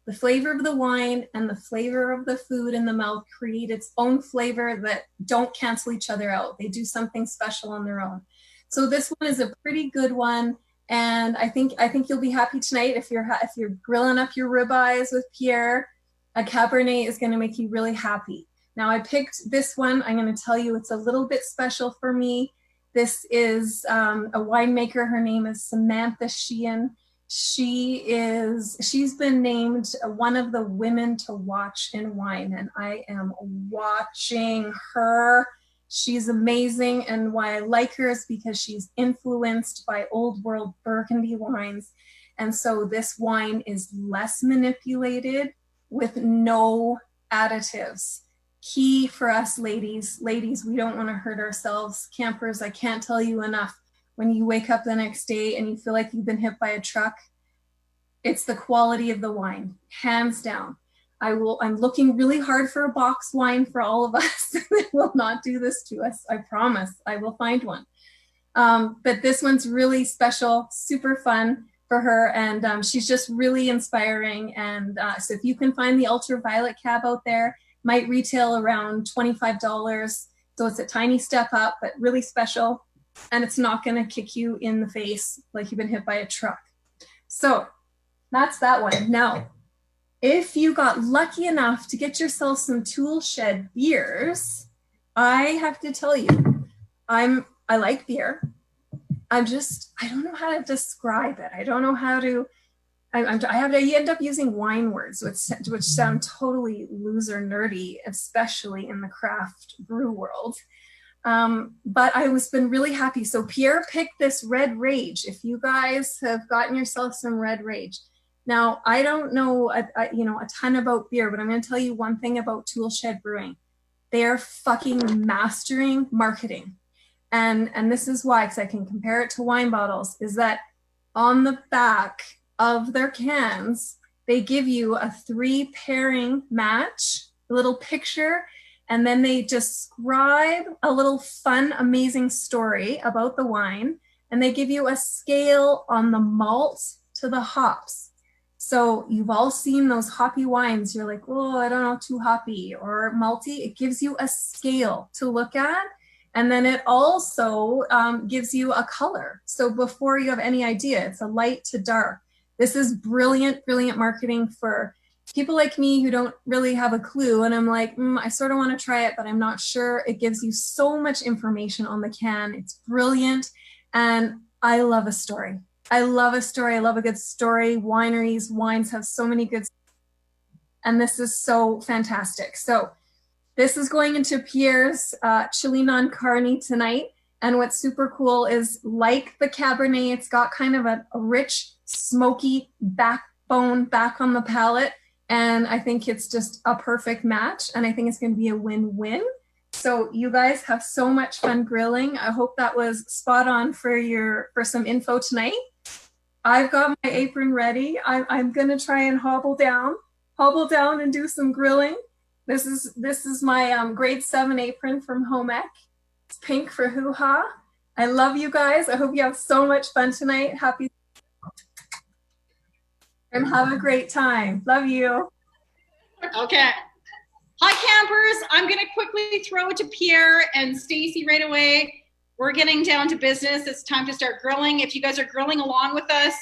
the flavor of the wine and the flavor of the food in the mouth create its own flavor that don't cancel each other out. They do something special on their own. So this one is a pretty good one. And I think you'll be happy tonight if you're grilling up your ribeyes with Pierre. A Cabernet is going to make you really happy. Now I picked this one. I'm going to tell you it's a little bit special for me. This is a winemaker. Her name is Samantha Sheehan. She's been named one of the women to watch in wine, and I am watching her. She's amazing, and why I like her is because she's influenced by old world Burgundy wines. And so this wine is less manipulated with no additives. Key for us ladies, we don't want to hurt ourselves. Campers, I can't tell you enough. When you wake up the next day and you feel like you've been hit by a truck, it's the quality of the wine, hands down. I'm looking really hard for a box wine for all of us that will not do this to us. I promise I will find one. But this one's really special, super fun for her. And she's just really inspiring. And so if you can find the Ultraviolet Cab out there, might retail around $25. So it's a tiny step up, but really special. And it's not going to kick you in the face like you've been hit by a truck. So that's that one. Now, if you got lucky enough to get yourself some Tool Shed beers, I have to tell you, I like beer. I don't know how to describe it. I don't know how to, I end up using wine words, which sound totally loser nerdy, especially in the craft brew world. But I was been really happy. So Pierre picked this Red Rage. If you guys have gotten yourself some Red Rage. Now, I don't know a ton about beer, but I'm going to tell you one thing about Toolshed Brewing. They are fucking mastering marketing. And this is why, because I can compare it to wine bottles, is that on the back of their cans, they give you a 3 pairing match, a little picture, and then they describe a little fun, amazing story about the wine, and they give you a scale on the malt to the hops. So you've all seen those hoppy wines. You're like, oh, I don't know, too hoppy or malty. It gives you a scale to look at. And then it also gives you a color. So before you have any idea, it's a light to dark. This is brilliant, brilliant marketing for people like me who don't really have a clue. And I'm like, I sort of want to try it, but I'm not sure. It gives you so much information on the can. It's brilliant. And I love a story. I love a story. I love a good story. Wineries, wines have so many good. And this is so fantastic. So this is going into Pierre's chili non carne tonight. And what's super cool is, like the Cabernet, it's got kind of a rich, smoky backbone back on the palate. And I think it's just a perfect match. And I think it's going to be a win-win. So you guys have so much fun grilling. I hope that was spot on for some info tonight. I've got my apron ready. I'm going to try and hobble down and do some grilling. This is my grade 7 apron from Home Ec. It's pink for Hoo Ha. I love you guys. I hope you have so much fun tonight. Happy and have a great time. Love you. Okay. Hi, campers. I'm going to quickly throw it to Pierre and Stacy right away. We're getting down to business. It's time to start grilling. If you guys are grilling along with us,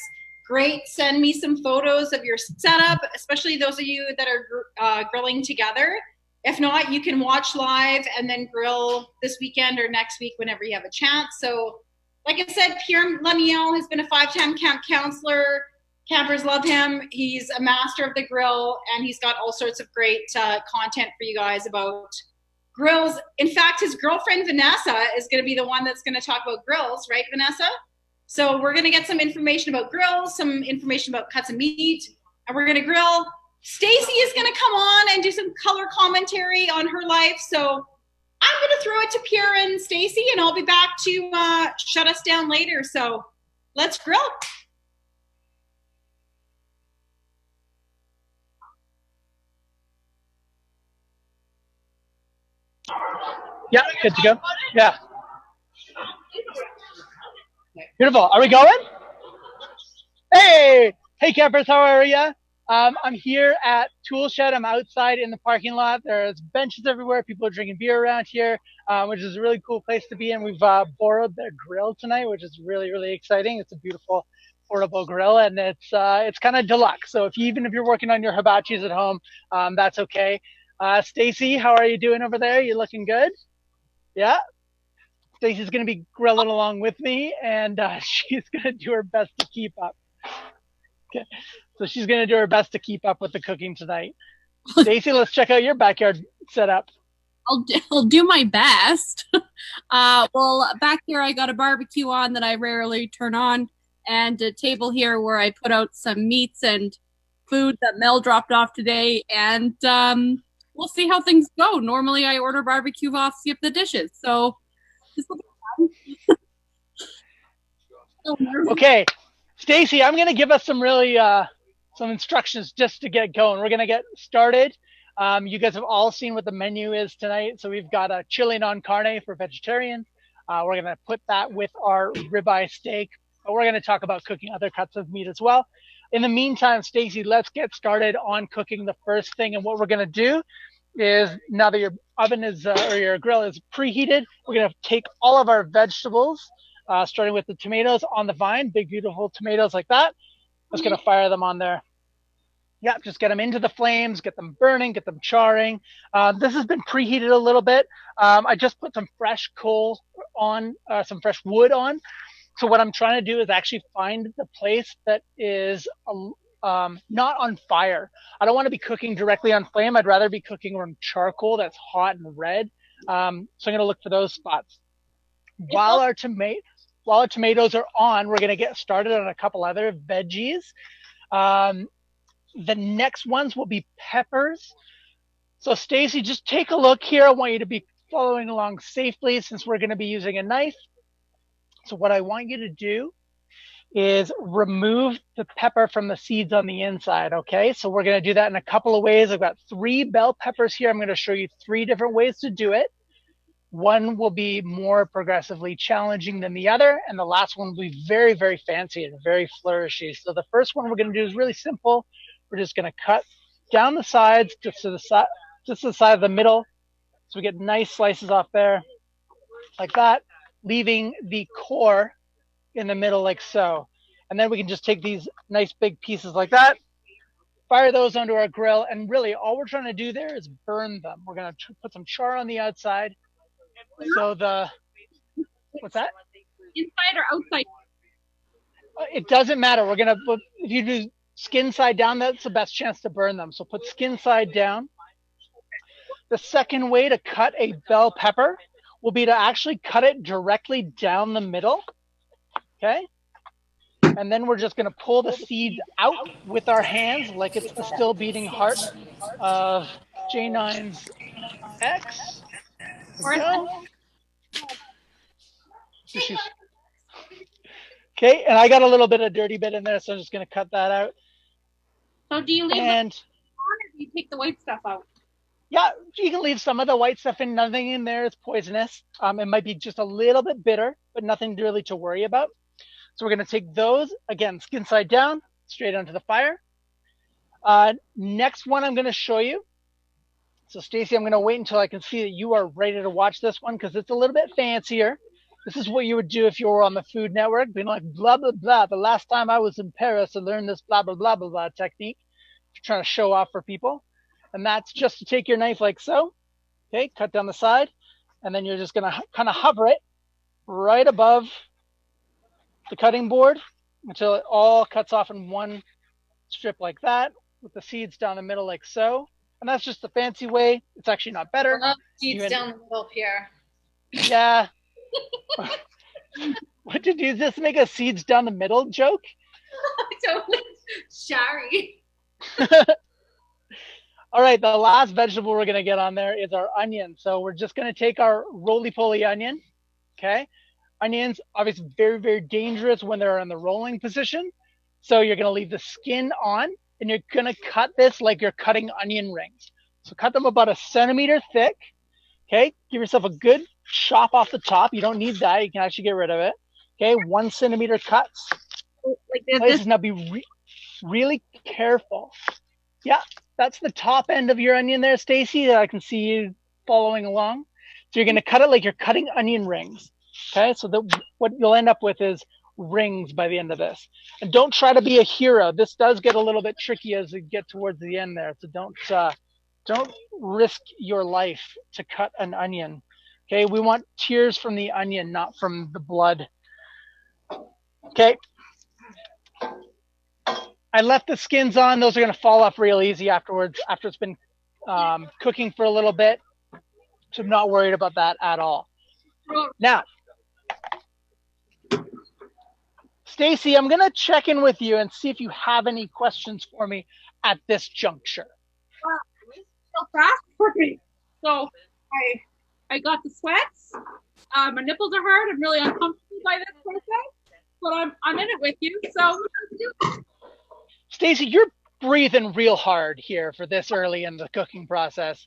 great. Send me some photos of your setup, especially those of you that are grilling together. If not, you can watch live and then grill this weekend or next week whenever you have a chance. So, like I said, Pierre Lemiel has been a 5-time camp counselor. Campers love him. He's a master of the grill, and he's got all sorts of great content for you guys about grills. In fact, his girlfriend, Vanessa, is going to be the one that's going to talk about grills, right, Vanessa? So we're going to get some information about grills, some information about cuts of meat, and we're going to grill. Stacy is going to come on and do some color commentary on her life. So I'm going to throw it to Pierre and Stacy, and I'll be back to shut us down later. So let's grill. Yeah, good to go. Yeah. Beautiful. Are we going? Hey, campers, how are you? I'm here at Toolshed. I'm outside in the parking lot. There's benches everywhere. People are drinking beer around here, which is a really cool place to be in. We've borrowed their grill tonight, which is really, really exciting. It's a beautiful portable grill, and it's kind of deluxe. So even if you're working on your hibachis at home, that's okay. Stacy, how are you doing over there? You looking good? Yeah. Stacy's going to be grilling along with me, and she's going to do her best to keep up. Okay. So she's going to do her best to keep up with the cooking tonight. Stacy, let's check out your backyard setup. I'll do my best. Well, back here I got a barbecue on that I rarely turn on, and a table here where I put out some meats and food that Mel dropped off today, and we'll see how things go. Normally I order barbecue off Skip the Dishes, so this will be fun. Okay, Stacy, I'm going to give us some really some instructions just to get going. We're going to get started. You guys have all seen what the menu is tonight. So we've got a chili non carne for vegetarians. We're going to put that with our ribeye steak, but we're going to talk about cooking other cuts of meat as well. In the meantime, Stacy, let's get started on cooking the first thing. And what we're going to do is, now that your oven is or your grill is preheated, we're going to take all of our vegetables, starting with the tomatoes on the vine, big, beautiful tomatoes like that. Just going to fire them on there. Yeah, just get them into the flames, get them burning, get them charring. This has been preheated a little bit. I just put some fresh coal on, some fresh wood on. So what I'm trying to do is actually find the place that is not on fire. I don't want to be cooking directly on flame. I'd rather be cooking on charcoal that's hot and red. So I'm going to look for those spots. While our tomatoes are on, we're going to get started on a couple other veggies. The next ones will be peppers. So Stacy, just take a look here. I want you to be following along safely since we're going to be using a knife. So what I want you to do is remove the pepper from the seeds on the inside, okay? So we're going to do that in a couple of ways. I've got 3 bell peppers here. I'm going to show you 3 different ways to do it. One will be more progressively challenging than the other, and the last one will be very, very fancy and very flourishy. So the first one we're going to do is really simple. We're just going to cut down the sides just to the side of the middle. So we get nice slices off there, like that, leaving the core in the middle like so. And then we can just take these nice big pieces like that, fire those onto our grill, and really all we're trying to do there is burn them. We're going to put some char on the outside. So what's that? Inside or outside? It doesn't matter. We're going to, if you do skin side down, that's the best chance to burn them. So put skin side down. The second way to cut a bell pepper will be to actually cut it directly down the middle, okay? And then we're just going to pull the seeds out with our hands like it's the still beating heart of J9's X. Okay, and I got a little bit of dirty bit in there, so I'm just going to cut that out. So do you leave it on, or do you take the white stuff out? Yeah, you can leave some of the white stuff in. Nothing in there is poisonous. It might be just a little bit bitter, but nothing really to worry about. So we're going to take those, again, skin side down, straight onto the fire. Next one I'm going to show you. So Stacy, I'm going to wait until I can see that you are ready to watch this one because it's a little bit fancier. This is what you would do if you were on the Food Network, being like, blah, blah, blah. The last time I was in Paris, I learned this blah, blah, blah, blah, blah technique. You're trying to show off for people. And that's just to take your knife like so, okay, cut down the side, and then you're just going to kind of hover it right above the cutting board until it all cuts off in one strip like that, with the seeds down the middle like so. And that's just the fancy way. It's actually not better. Seeds down the middle, Pierre. Yeah. What did you just make a seeds down the middle joke? Totally. Sorry. All right, the last vegetable we're going to get on there is our onion. So we're just going to take our roly-poly onion, okay? Onions, obviously very, very dangerous when they're in the rolling position. So you're going to leave the skin on, and you're going to cut this like you're cutting onion rings. So cut them about 1 centimeter thick, okay? Give yourself a good chop off the top. You don't need that. You can actually get rid of it, okay? 1 centimeter cuts. Like this. Now be really careful. Yeah. That's the top end of your onion there, Stacy, that I can see you following along. So you're going to cut it like you're cutting onion rings. Okay, so what you'll end up with is rings by the end of this. And don't try to be a hero. This does get a little bit tricky as we get towards the end there. So don't risk your life to cut an onion. Okay, we want tears from the onion, not from the blood. Okay. I left the skins on. Those are going to fall off real easy afterwards, after it's been cooking for a little bit. So I'm not worried about that at all. Now, Stacy, I'm going to check in with you and see if you have any questions for me at this juncture. It's so fast for me. So I got the sweats. My nipples are hard. I'm really uncomfortable by this process, but I'm in it with you. So let's do it. Stacy, you're breathing real hard here for this early in the cooking process.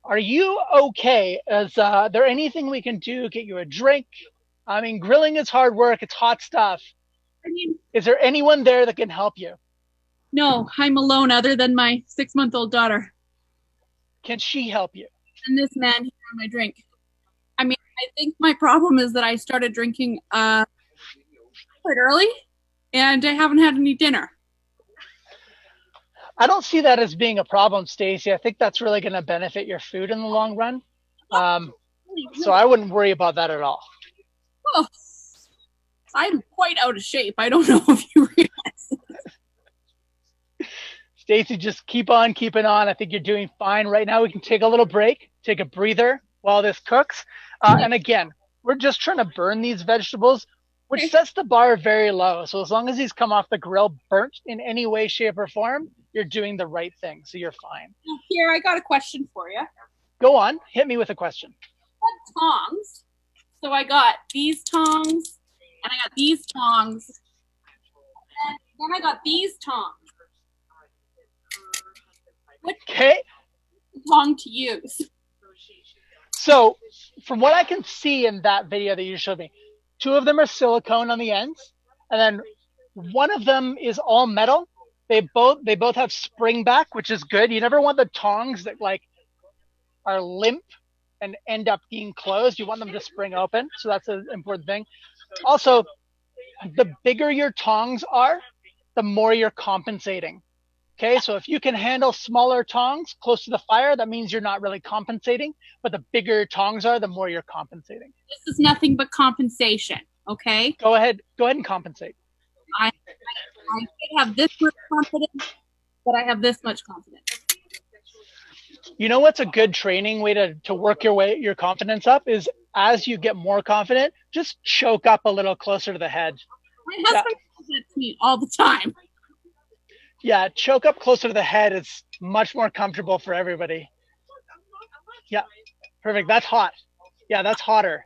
Are you okay? Is there anything we can do? Get you a drink? I mean, grilling is hard work. It's hot stuff. I mean, is there anyone there that can help you? No, I'm alone other than my 6-month-old daughter. Can she help you? And this man here on my drink. I mean, I think my problem is that I started drinking quite early and I haven't had any dinner. I don't see that as being a problem, Stacy. I think that's really going to benefit your food in the long run. So I wouldn't worry about that at all. Oh, I'm quite out of shape. I don't know if you realize. Stacy, just keep on keeping on. I think you're doing fine. Right now, we can take a little break, take a breather while this cooks. And again, we're just trying to burn these vegetables, which sets the bar very low. So as long as these come off the grill burnt in any way, shape, or form, you're doing the right thing. So you're fine. Here, I got a question for you. Go on. Hit me with a question. Tongs. So I got these tongs, and I got these tongs, and then I got these tongs. Which tong to use? So from what I can see in that video that you showed me, 2 of them are silicone on the ends, and then one of them is all metal. They both have spring back, which is good. You never want the tongs that like are limp and end up being closed. You want them to spring open. So that's an important thing. Also, the bigger your tongs are, the more you're compensating. Okay, so if you can handle smaller tongs close to the fire, that means you're not really compensating. But the bigger your tongs are, the more you're compensating. This is nothing but compensation, okay? Go ahead and compensate. I could have this much confidence, but I have this much confidence. You know what's a good training way to work your confidence up is as you get more confident, just choke up a little closer to the head. My husband says that to me all the time. Yeah, choke up closer to the head. It's much more comfortable for everybody. Yeah, perfect. That's hot. Yeah, that's hotter.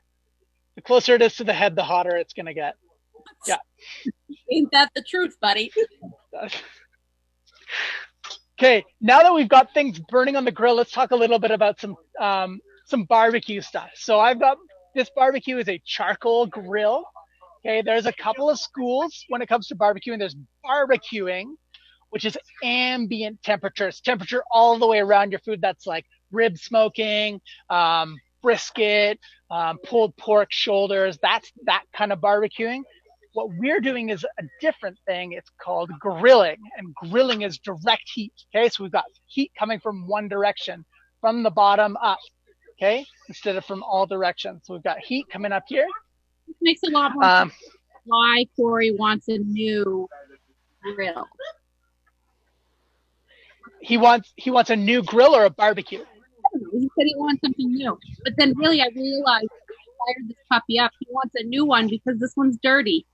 The closer it is to the head, the hotter it's going to get. Yeah. Ain't that the truth, buddy? Okay, now that we've got things burning on the grill, let's talk a little bit about some barbecue stuff. So I've got this barbecue is a charcoal grill. Okay, there's a couple of schools when it comes to barbecuing. There's barbecuing, which is ambient temperatures, temperature all the way around your food. That's like rib smoking, brisket, pulled pork shoulders. That's that kind of barbecuing. What we're doing is a different thing. It's called grilling, and grilling is direct heat. Okay, so we've got heat coming from one direction, from the bottom up. Okay, instead of from all directions. So we've got heat coming up here. This makes a lot more sense why Corey wants a new grill. He wants a new grill or a barbecue. I don't know. He said he wants something new, but then really I realized when I fired this puppy up, he wants a new one because this one's dirty,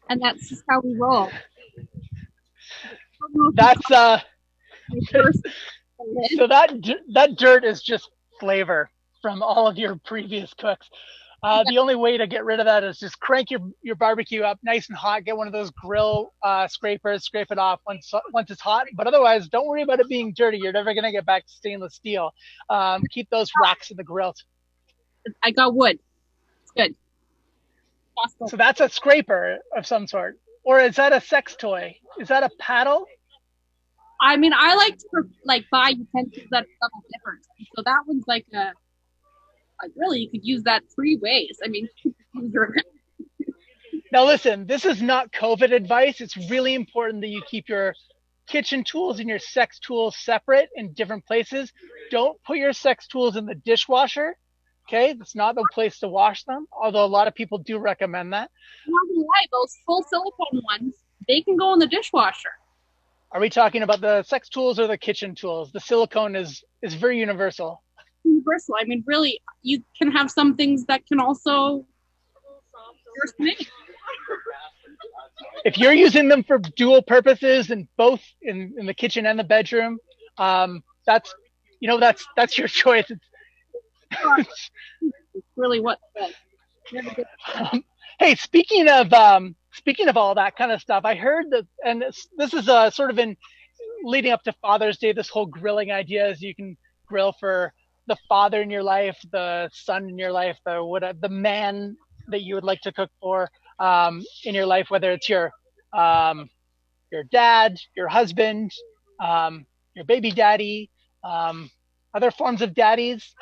and that's just how we roll. That's so that dirt is just flavor from all of your previous cooks. The only way to get rid of that is just crank your barbecue up nice and hot. Get one of those grill scrapers, scrape it off once it's hot. But otherwise, don't worry about it being dirty. You're never going to get back to stainless steel. Keep those racks in the grill. I got wood. It's good. So that's a scraper of some sort. Or is that a sex toy? Is that a paddle? I mean, I like to buy utensils that are double different. So that one's like really, you could use that 3 ways. I mean, now listen, this is not COVID advice. It's really important that you keep your kitchen tools and your sex tools separate in different places. Don't put your sex tools in the dishwasher. Okay, that's not the place to wash them. Although a lot of people do recommend that. I'm not gonna lie, those full silicone ones, they can go in the dishwasher. Are we talking about the sex tools or the kitchen tools? The silicone is very universal. Universal. I mean, really, you can have some things that can also. If you're using them for dual purposes and both in the kitchen and the bedroom, that's your choice. It's really what. Hey, speaking of all that kind of stuff, I heard that, and this is sort of in leading up to Father's Day. This whole grilling idea is you can grill for the father in your life, the son in your life, the man that you would like to cook for in your life, whether it's your dad, your husband, your baby daddy, other forms of daddies,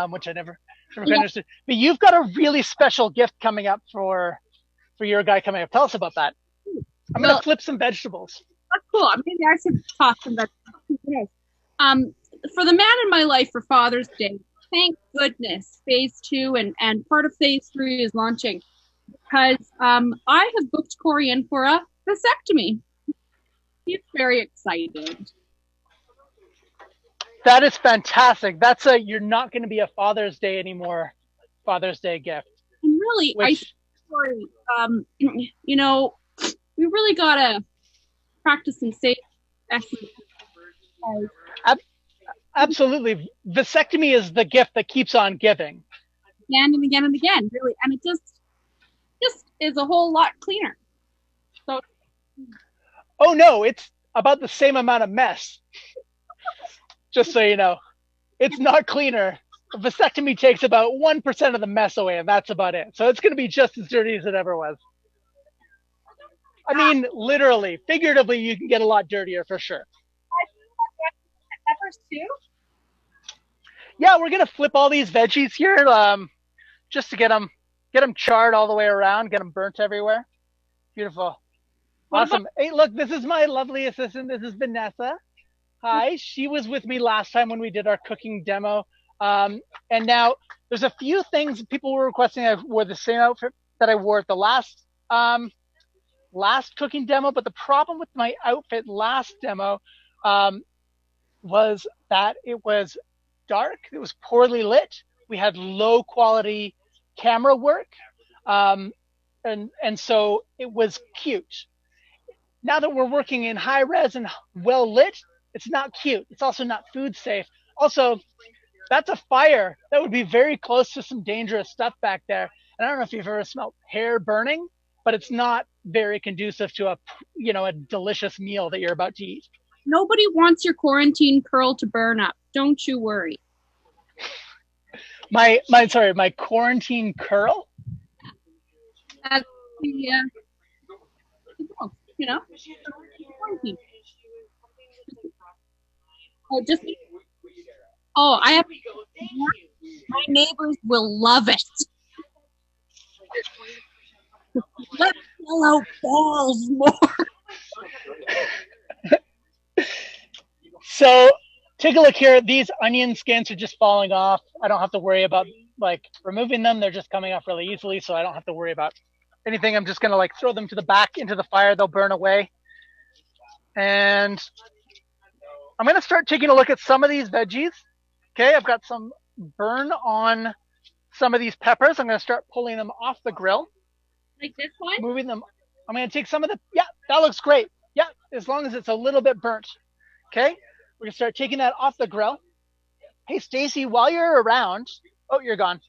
which I never understood. But you've got a really special gift coming up for your guy coming up. Tell us about that. I'm going to flip some vegetables. That's cool. Maybe I should toss some vegetables. For the man in my life for Father's Day, thank goodness Phase 2 and part of Phase 3 is launching. because I have booked Corey in for a vasectomy. He's very excited. That is fantastic. That's you're not going to be a Father's Day anymore. Father's Day gift. And really, Corey, you know, we really gotta practice some safe exercise. Absolutely. Vasectomy is the gift that keeps on giving. Again and again and again, really. And it just is a whole lot cleaner. So Oh no, it's about the same amount of mess. Just so you know. It's not cleaner. A vasectomy takes about 1% of the mess away, and that's about it. So it's going to be just as dirty as it ever was. I mean, literally, figuratively, you can get a lot dirtier for sure. Peppers too? Yeah, we're going to flip all these veggies here just to get them charred all the way around, get them burnt everywhere. Beautiful. Awesome. Hey, look, this is my lovely assistant. This is Vanessa. Hi. She was with me last time when we did our cooking demo. And now there's a few things people were requesting. I wore the same outfit that I wore at the last cooking demo, but the problem with my outfit last demo was that it was dark, it was poorly lit, we had low quality camera work, and so it was cute. Now that we're working in high res and well lit, it's not cute. It's also not food safe. Also, that's a fire. That would be very close to some dangerous stuff back there. And I don't know if you've ever smelled hair burning, but it's not very conducive to a delicious meal that you're about to eat. Nobody wants your quarantine curl to burn up. Don't you worry. My quarantine curl? That's the quarantine. I have. My neighbors will love it. Let's fill out balls more. So take a look here. These onion skins are just falling off. I don't have to worry about removing them. They're just coming off really easily, so I don't have to worry about anything. I'm just gonna throw them to the back into the fire. They'll burn away. And I'm gonna start taking a look at some of these veggies. Okay, I've got some burn on some of these peppers. I'm gonna start pulling them off the grill. Like this one? Moving them. I'm gonna take some of that looks great. Yeah, as long as it's a little bit burnt. Okay, we're gonna start taking that off the grill. Hey, Stacy, while you're around, you're gone.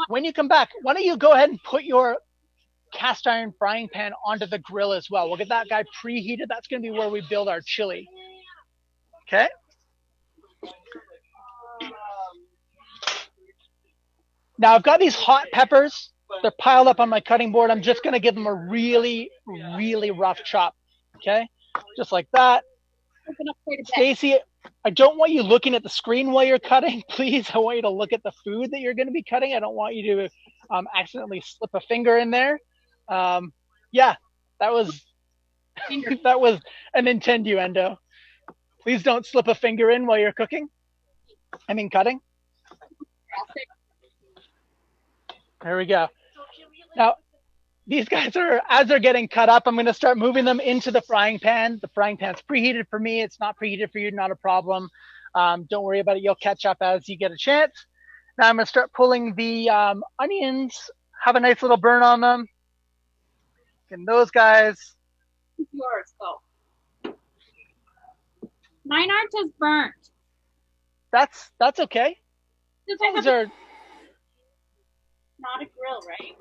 When you come back, why don't you go ahead and put your cast iron frying pan onto the grill as well. We'll get that guy preheated. That's gonna be where we build our chili. Okay. Now I've got these hot peppers. They're piled up on my cutting board. I'm just gonna give them a really, really rough chop. Okay, just like that. Stacy, I don't want you looking at the screen while you're cutting. Please, I want you to look at the food that you're going to be cutting. I don't want you to accidentally slip a finger in there. Yeah, that was that was an innuendo. Please don't slip a finger in while you're cooking. I mean cutting. There we go. Now, these guys are, as they're getting cut up, I'm going to start moving them into the frying pan. The frying pan's preheated for me. It's not preheated for you, not a problem. Don't worry about it. You'll catch up as you get a chance. Now I'm going to start pulling the onions, have a nice little burn on them. And those guys. Yours, go. Mine aren't as burnt. That's okay. Those are not a grill, right?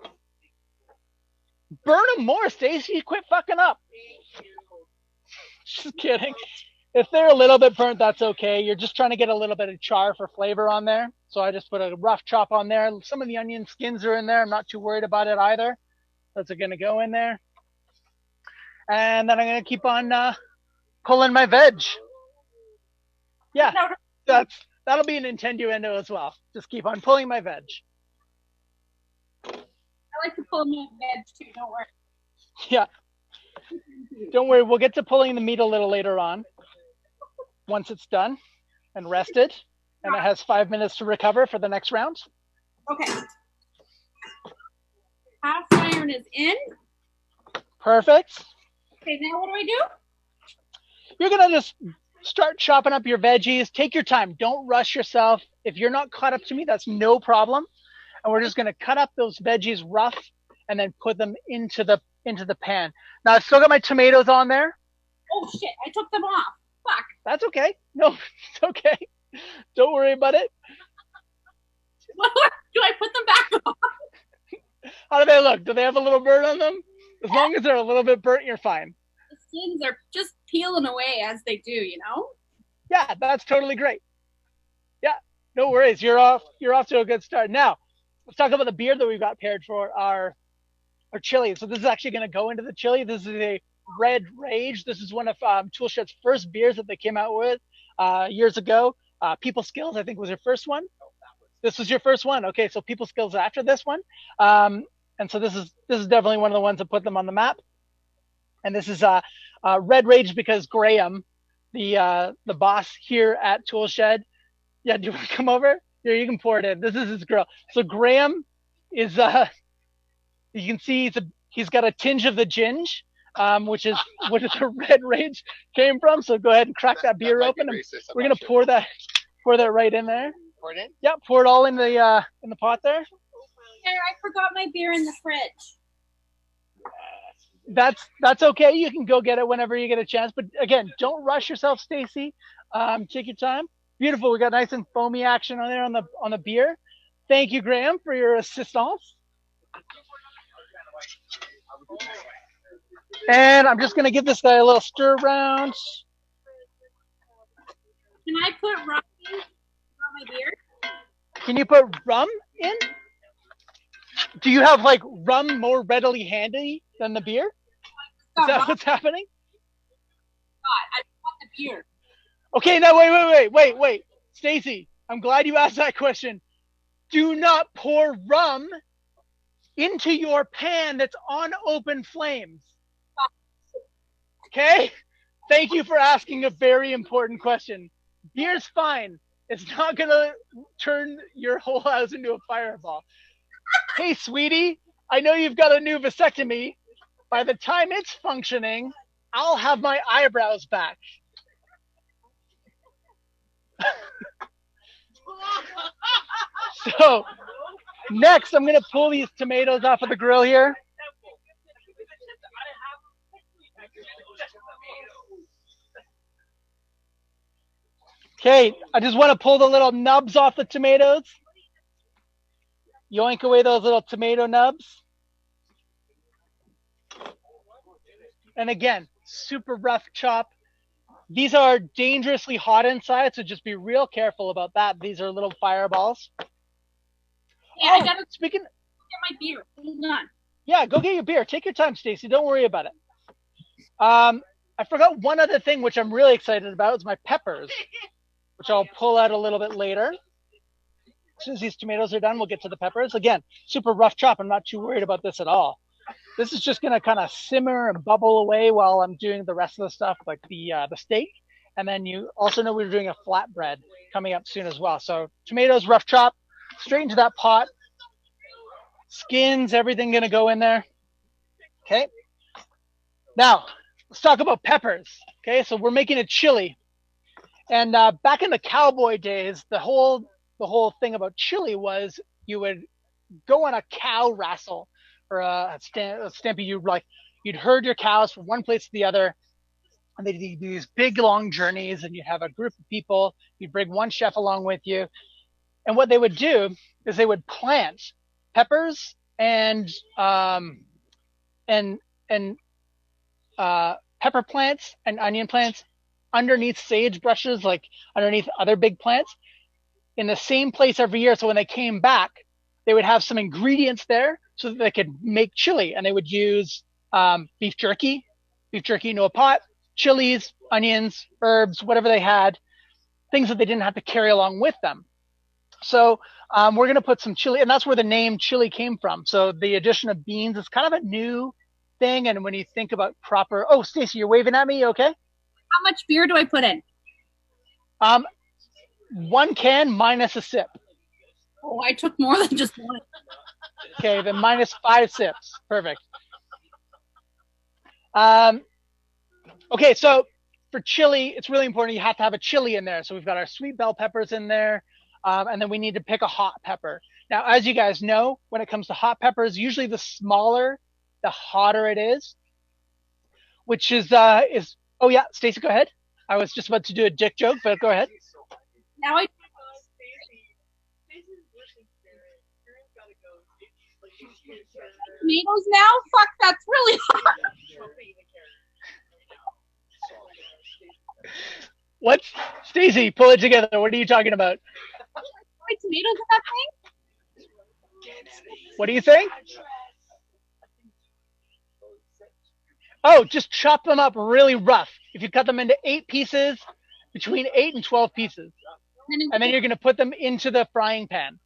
Burn them more, Stacy. Quit fucking up. Just kidding. If they're a little bit burnt, that's okay. You're just trying to get a little bit of char for flavor on there. So I just put a rough chop on there. Some of the onion skins are in there. I'm not too worried about it either. Those are going to go in there. And then I'm going to keep on pulling my veg. Yeah, that'll be an innuendo as well. Just keep on pulling my veg. I like to pull my veg too, don't worry. Yeah. Don't worry, we'll get to pulling the meat a little later on. Once it's done and rested, and it has 5 minutes to recover for the next round. Okay. cast iron is in. Perfect. Okay, now what do I do? You're going to just start chopping up your veggies. Take your time. Don't rush yourself. If you're not caught up to me, that's no problem. And we're just going to cut up those veggies rough and then put them into the pan. Now, I've still got my tomatoes on there. Oh, shit. I took them off. Fuck. That's okay. No, it's okay. Don't worry about it. Do I put them back on? How do they look? Do they have a little burn on them? As long as they're a little bit burnt, you're fine. The skins are just peeling away as they do, you know? Yeah, that's totally great. Yeah, no worries. You're off to a good start. Now, let's talk about the beer that we've got paired for our chili. So this is actually going to go into the chili. This is a Red Rage. This is one of Toolshed's first beers that they came out with years ago. People Skills, I think, was your first one. This was your first one. Okay, so People Skills after this one. And so this is definitely one of the ones that put them on the map. And this is Red Rage because Graham, the boss here at Toolshed. Yeah, do you want to come over? Here, you can pour it in. This is his grill. So Graham is you can see he's got a tinge of the ginge, which is what the Red Rage came from. So go ahead and crack that beer open, and we're gonna pour that right in there. Pour it in? Yeah, pour it all in the pot there. Here, I forgot my beer in the fridge. That's okay. You can go get it whenever you get a chance. But again, don't rush yourself, Stacy. Take your time. Beautiful. We got nice and foamy action on there on the beer. Thank you, Graham, for your assistance. And I'm just gonna give this guy a little stir around. Can I put rum in on my beer? Can you put rum in? Do you have like rum more readily handy than the beer? Is that what's happening? God, I want the beer. Okay, now wait. Stacy, I'm glad you asked that question. Do not pour rum into your pan that's on open flames. Okay? Thank you for asking a very important question. Beer's fine. It's not going to turn your whole house into a fireball. Hey, sweetie, I know you've got a new vasectomy. By the time it's functioning, I'll have my eyebrows back. So, next, I'm going to pull these tomatoes off of the grill here. Okay, I just want to pull the little nubs off the tomatoes. Yoink away those little tomato nubs. And again, super rough chop. These are dangerously hot inside, so just be real careful about that. These are little fireballs. Yeah, I gotta get my beer. Hold on. Yeah, go get your beer. Take your time, Stacy. Don't worry about it. I forgot one other thing, which I'm really excited about, is my peppers, which I'll pull out a little bit later. As soon as these tomatoes are done, we'll get to the peppers. Again, super rough chop. I'm not too worried about this at all. This is just going to kind of simmer and bubble away while I'm doing the rest of the stuff, like the steak. And then you also know we're doing a flatbread coming up soon as well. So tomatoes, rough chop, straight into that pot. Skins, everything going to go in there. Okay. Now, let's talk about peppers. Okay, so we're making a chili. And back in the cowboy days, the whole thing about chili was you would go on a cow wrestle or a stampede. You'd herd your cows from one place to the other, and they'd do these big long journeys, and you'd have a group of people. You'd bring one chef along with you, and what they would do is they would plant peppers and pepper plants and onion plants underneath sage brushes, like underneath other big plants, in the same place every year. So when they came back, they would have some ingredients there so that they could make chili. And they would use beef jerky into a pot, chilies, onions, herbs, whatever they had, things that they didn't have to carry along with them. So we're going to put some chili, and that's where the name chili came from. So the addition of beans is kind of a new thing. And when you think about proper, oh, Stacey, you're waving at me. Okay. How much beer do I put in? 1 can minus a sip. Oh, I took more than just one. Okay, then -5 sips. Perfect. Okay, so for chili, it's really important. You have to have a chili in there. So we've got our sweet bell peppers in there. And then we need to pick a hot pepper. Now, as you guys know, when it comes to hot peppers, usually the smaller, the hotter it is, which is, oh yeah, Stacey, go ahead. I was just about to do a dick joke, but go ahead. Now I tomatoes now? Fuck, that's really hot. What? Stacey, pull it together. What are you talking about? Wait, tomatoes in that thing? What are you saying? Oh, just chop them up really rough. If you cut them into 8 pieces, between 8 and 12 pieces. And then you're going to put them into the frying pan.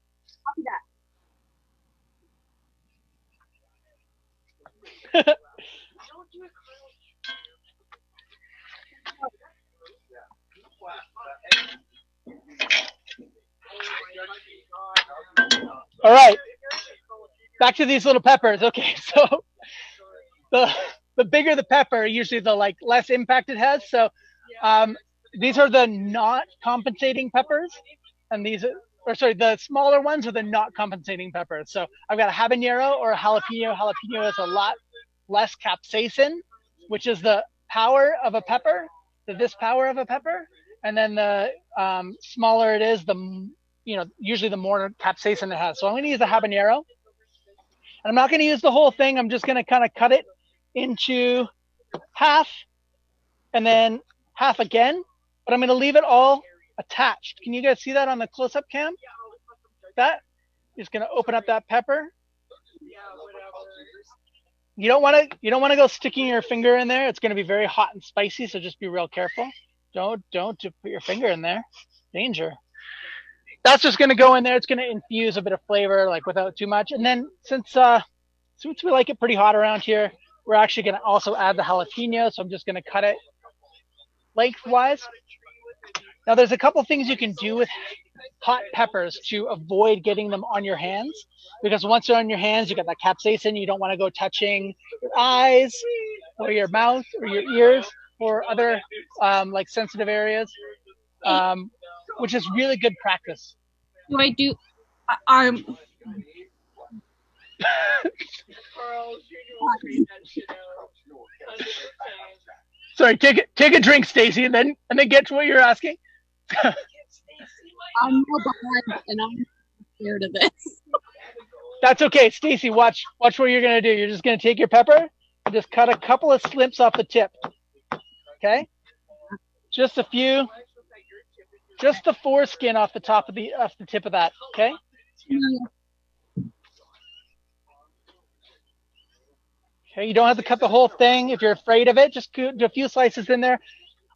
All right, back to these little peppers. Okay, so the bigger the pepper, usually the less impact it has. So these are the not compensating peppers, and the smaller ones are the not compensating peppers. So I've got a habanero or a jalapeno. Jalapeno is a lot less capsaicin, which is the power of a pepper, this power of a pepper, and then the smaller it is, the usually the more capsaicin it has. So I'm going to use the habanero, and I'm not going to use the whole thing. I'm just going to kind of cut it into half, and then half again. But I'm going to leave it all attached. Can you guys see that on the close-up cam? That is going to open up that pepper. You don't want to go sticking your finger in there. It's going to be very hot and spicy, so just be real careful. Don't put your finger in there. Danger. That's just going to go in there. It's going to infuse a bit of flavor, without too much. And then since we like it pretty hot around here, we're actually going to also add the jalapeno. So I'm just going to cut it lengthwise. Now, there's a couple things you can do with hot peppers to avoid getting them on your hands, because once they're on your hands, you got that capsaicin. You don't want to go touching your eyes or your mouth or your ears or other sensitive areas, which is really good practice. Do I do? Sorry, take a drink, Stacey, and then get to what you're asking. I'm more behind, and I'm scared of this. That's okay, Stacey. Watch what you're gonna do. You're just gonna take your pepper and just cut a couple of slips off the tip. Okay, just a few, just the foreskin off the tip of that. Okay. Okay, you don't have to cut the whole thing. If you're afraid of it, just do a few slices in there.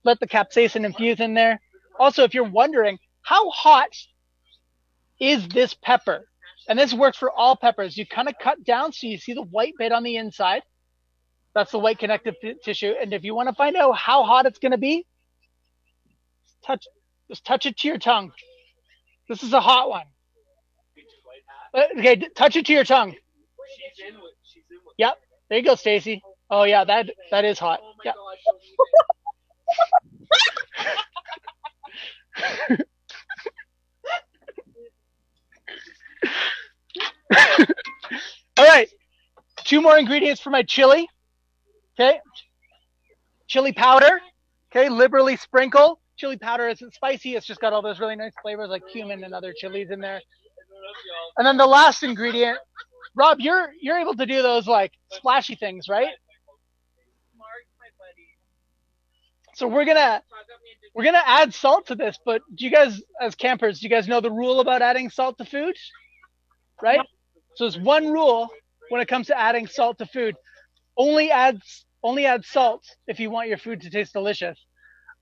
Let the capsaicin infuse in there. Also, if you're wondering, how hot is this pepper? And this works for all peppers. You kind of cut down so you see the white bit on the inside. That's the white connective tissue. And if you want to find out how hot it's going to be, just touch it to your tongue. This is a hot one. Okay, touch it to your tongue. Yep. There you go, Stacey. Oh yeah, that is hot. Yeah. All right. 2 more ingredients for my chili. Okay. Chili powder. Okay, liberally sprinkle. Chili powder isn't spicy. It's just got all those really nice flavors like cumin and other chilies in there. And then the last ingredient, Rob, you're able to do those splashy things, right? So we're gonna add salt to this, but do you guys, as campers, do you guys know the rule about adding salt to food? Right? So there's one rule when it comes to adding salt to food. Only add salt if you want your food to taste delicious.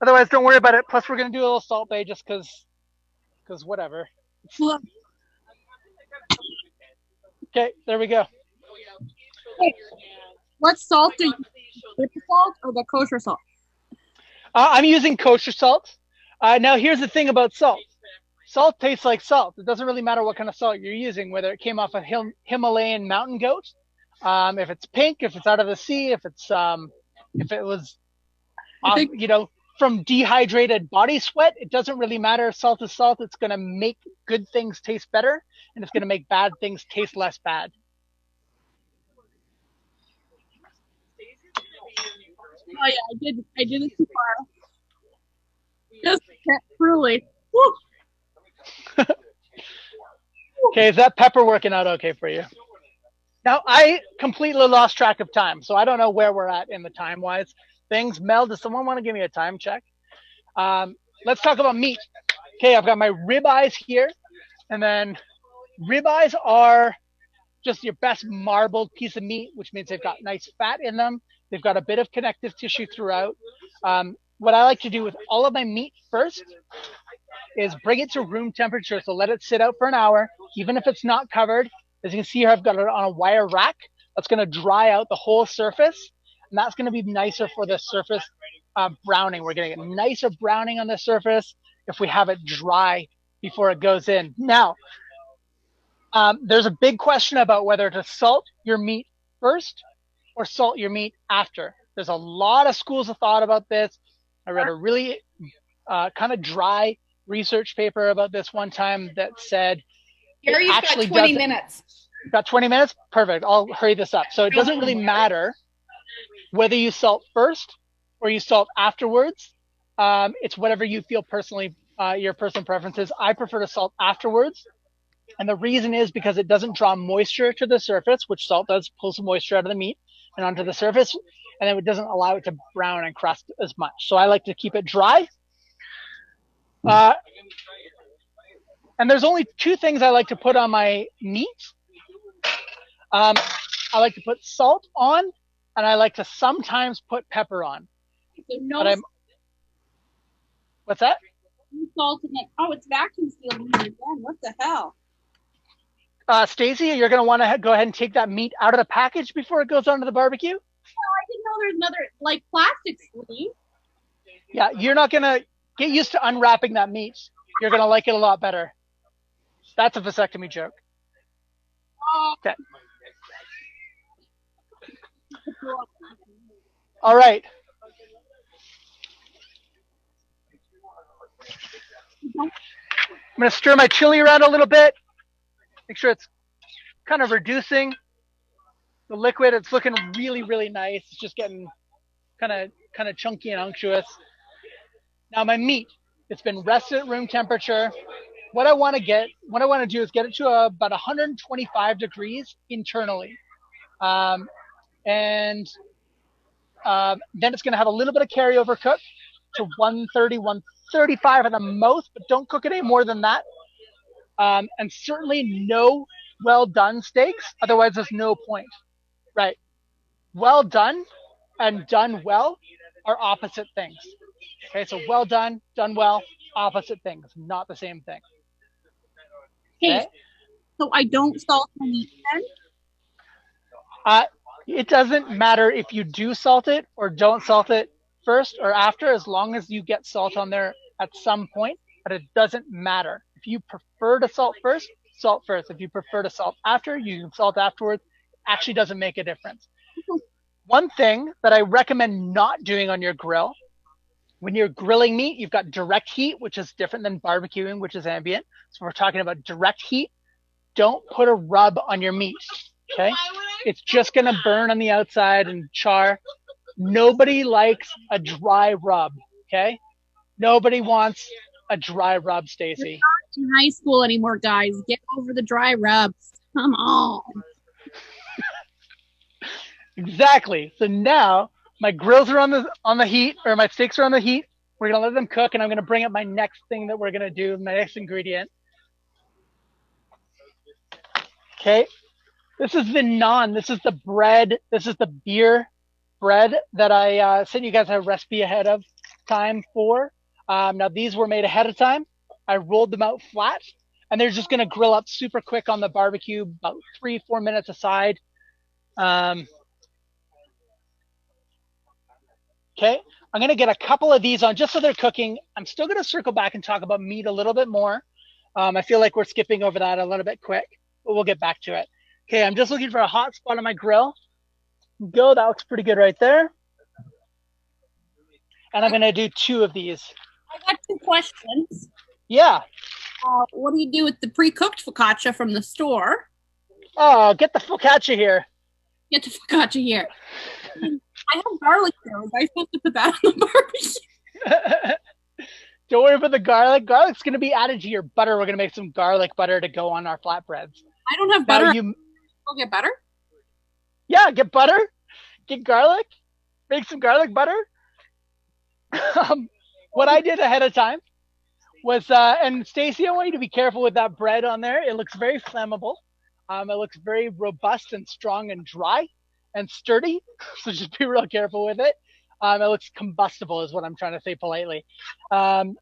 Otherwise, don't worry about it. Plus, we're gonna do a little Salt Bae just because whatever. Okay, there we go. Hey, what salt do you use? With the salt or the kosher salt? I'm using kosher salt. Now, here's the thing about salt. salt tastes like salt. It doesn't really matter what kind of salt you're using, whether it came off a Himalayan mountain goat, if it's pink, if it's out of the sea, if it was, from dehydrated body sweat. It doesn't really matter. Salt is salt. It's going to make good things taste better, and it's going to make bad things taste less bad. Oh yeah, I did it too far. Just truly. Woo. Okay, is that pepper working out okay for you? Now, I completely lost track of time, so I don't know where we're at in the time-wise things. Mel, does someone want to give me a time check? Let's talk about meat. Okay, I've got my ribeyes here, and then ribeyes are just your best marbled piece of meat, which means they've got nice fat in them. They've got a bit of connective tissue throughout. What I like to do with all of my meat first is bring it to room temperature. So let it sit out for an hour, even if it's not covered. As you can see here, I've got it on a wire rack. That's going to dry out the whole surface. And that's going to be nicer for the surface browning. We're going to get nicer browning on the surface if we have it dry before it goes in. Now, there's a big question about whether to salt your meat first or salt your meat after. There's a lot of schools of thought about this. I read a really kind of dry research paper about this one time that said Gary's got 20 minutes. Got 20 minutes? Perfect. I'll hurry this up. So it doesn't really matter whether you salt first or you salt afterwards. It's whatever you feel personally, your personal preferences. I prefer to salt afterwards. And the reason is because it doesn't draw moisture to the surface, which salt does pull some moisture out of the meat and onto the surface. And then it doesn't allow it to brown and crust as much. So I like to keep it dry. And there's only two things I like to put on my meat. I like to put salt on, and I like to sometimes put pepper on. What's that? Salt in it. Oh, it's vacuum sealed again. What the hell? Stacy, you're going to want to go ahead and take that meat out of the package before it goes onto the barbecue? Oh, I didn't know there's another, plastic sleeve. Yeah, you're not going to get used to unwrapping that meat. You're going to like it a lot better. That's a vasectomy joke. Okay. All right. I'm going to stir my chili around a little bit. Make sure it's kind of reducing the liquid. It's looking really, really nice. It's just getting kind of chunky and unctuous. Now my meat, it's been rested at room temperature. What I want to do is get it to about 125 degrees internally. Then it's going to have a little bit of carryover cook to 130, 135 at the most, but don't cook it any more than that. And certainly no well done steaks. Otherwise, there's no point. Right. Well done and done well are opposite things. Okay, so well done, done well, opposite things, not the same thing. Okay. So I don't salt my meat then? It doesn't matter if you do salt it or don't salt it first or after, as long as you get salt on there at some point, but it doesn't matter. If you prefer to salt first, salt first. If you prefer to salt after, you can salt afterwards. It actually doesn't make a difference. One thing that I recommend not doing on your grill, when you're grilling meat, you've got direct heat, which is different than barbecuing, which is ambient. So we're talking about direct heat. Don't put a rub on your meat, okay? It's just going to burn on the outside and char. Nobody likes a dry rub, okay? Nobody wants a dry rub, Stacy. You're not in high school anymore, guys. Get over the dry rubs. Come on. Exactly. So now my grills are on the heat, or my steaks are on the heat. We're going to let them cook, and I'm going to bring up my next thing that we're going to do, my next ingredient. Okay. This is the naan. This is the bread. This is the beer bread that I sent you guys a recipe ahead of time for. Now, these were made ahead of time. I rolled them out flat, and they're just going to grill up super quick on the barbecue, about 3-4 minutes aside. Okay, I'm going to get a couple of these on just so they're cooking. I'm still going to circle back and talk about meat a little bit more. I feel like we're skipping over that a little bit quick, but we'll get back to it. Okay, I'm just looking for a hot spot on my grill. Go, that looks pretty good right there. And I'm gonna do 2 of these. I got 2 questions. Yeah. What do you do with the pre-cooked focaccia from the store? Oh, get the focaccia here. Get the focaccia here. I have garlic there. Was I supposed to put that on the barbecue? Don't worry about the garlic. Garlic's going to be added to your butter. We're going to make some garlic butter to go on our flatbreads. I don't have butter. I'll get butter? Yeah, get butter. Get garlic. Make some garlic butter. What I did ahead of time was, and Stacy, I want you to be careful with that bread on there. It looks very flammable. It looks very robust and strong and dry and sturdy. So just be real careful with it. It looks combustible is what I'm trying to say politely. So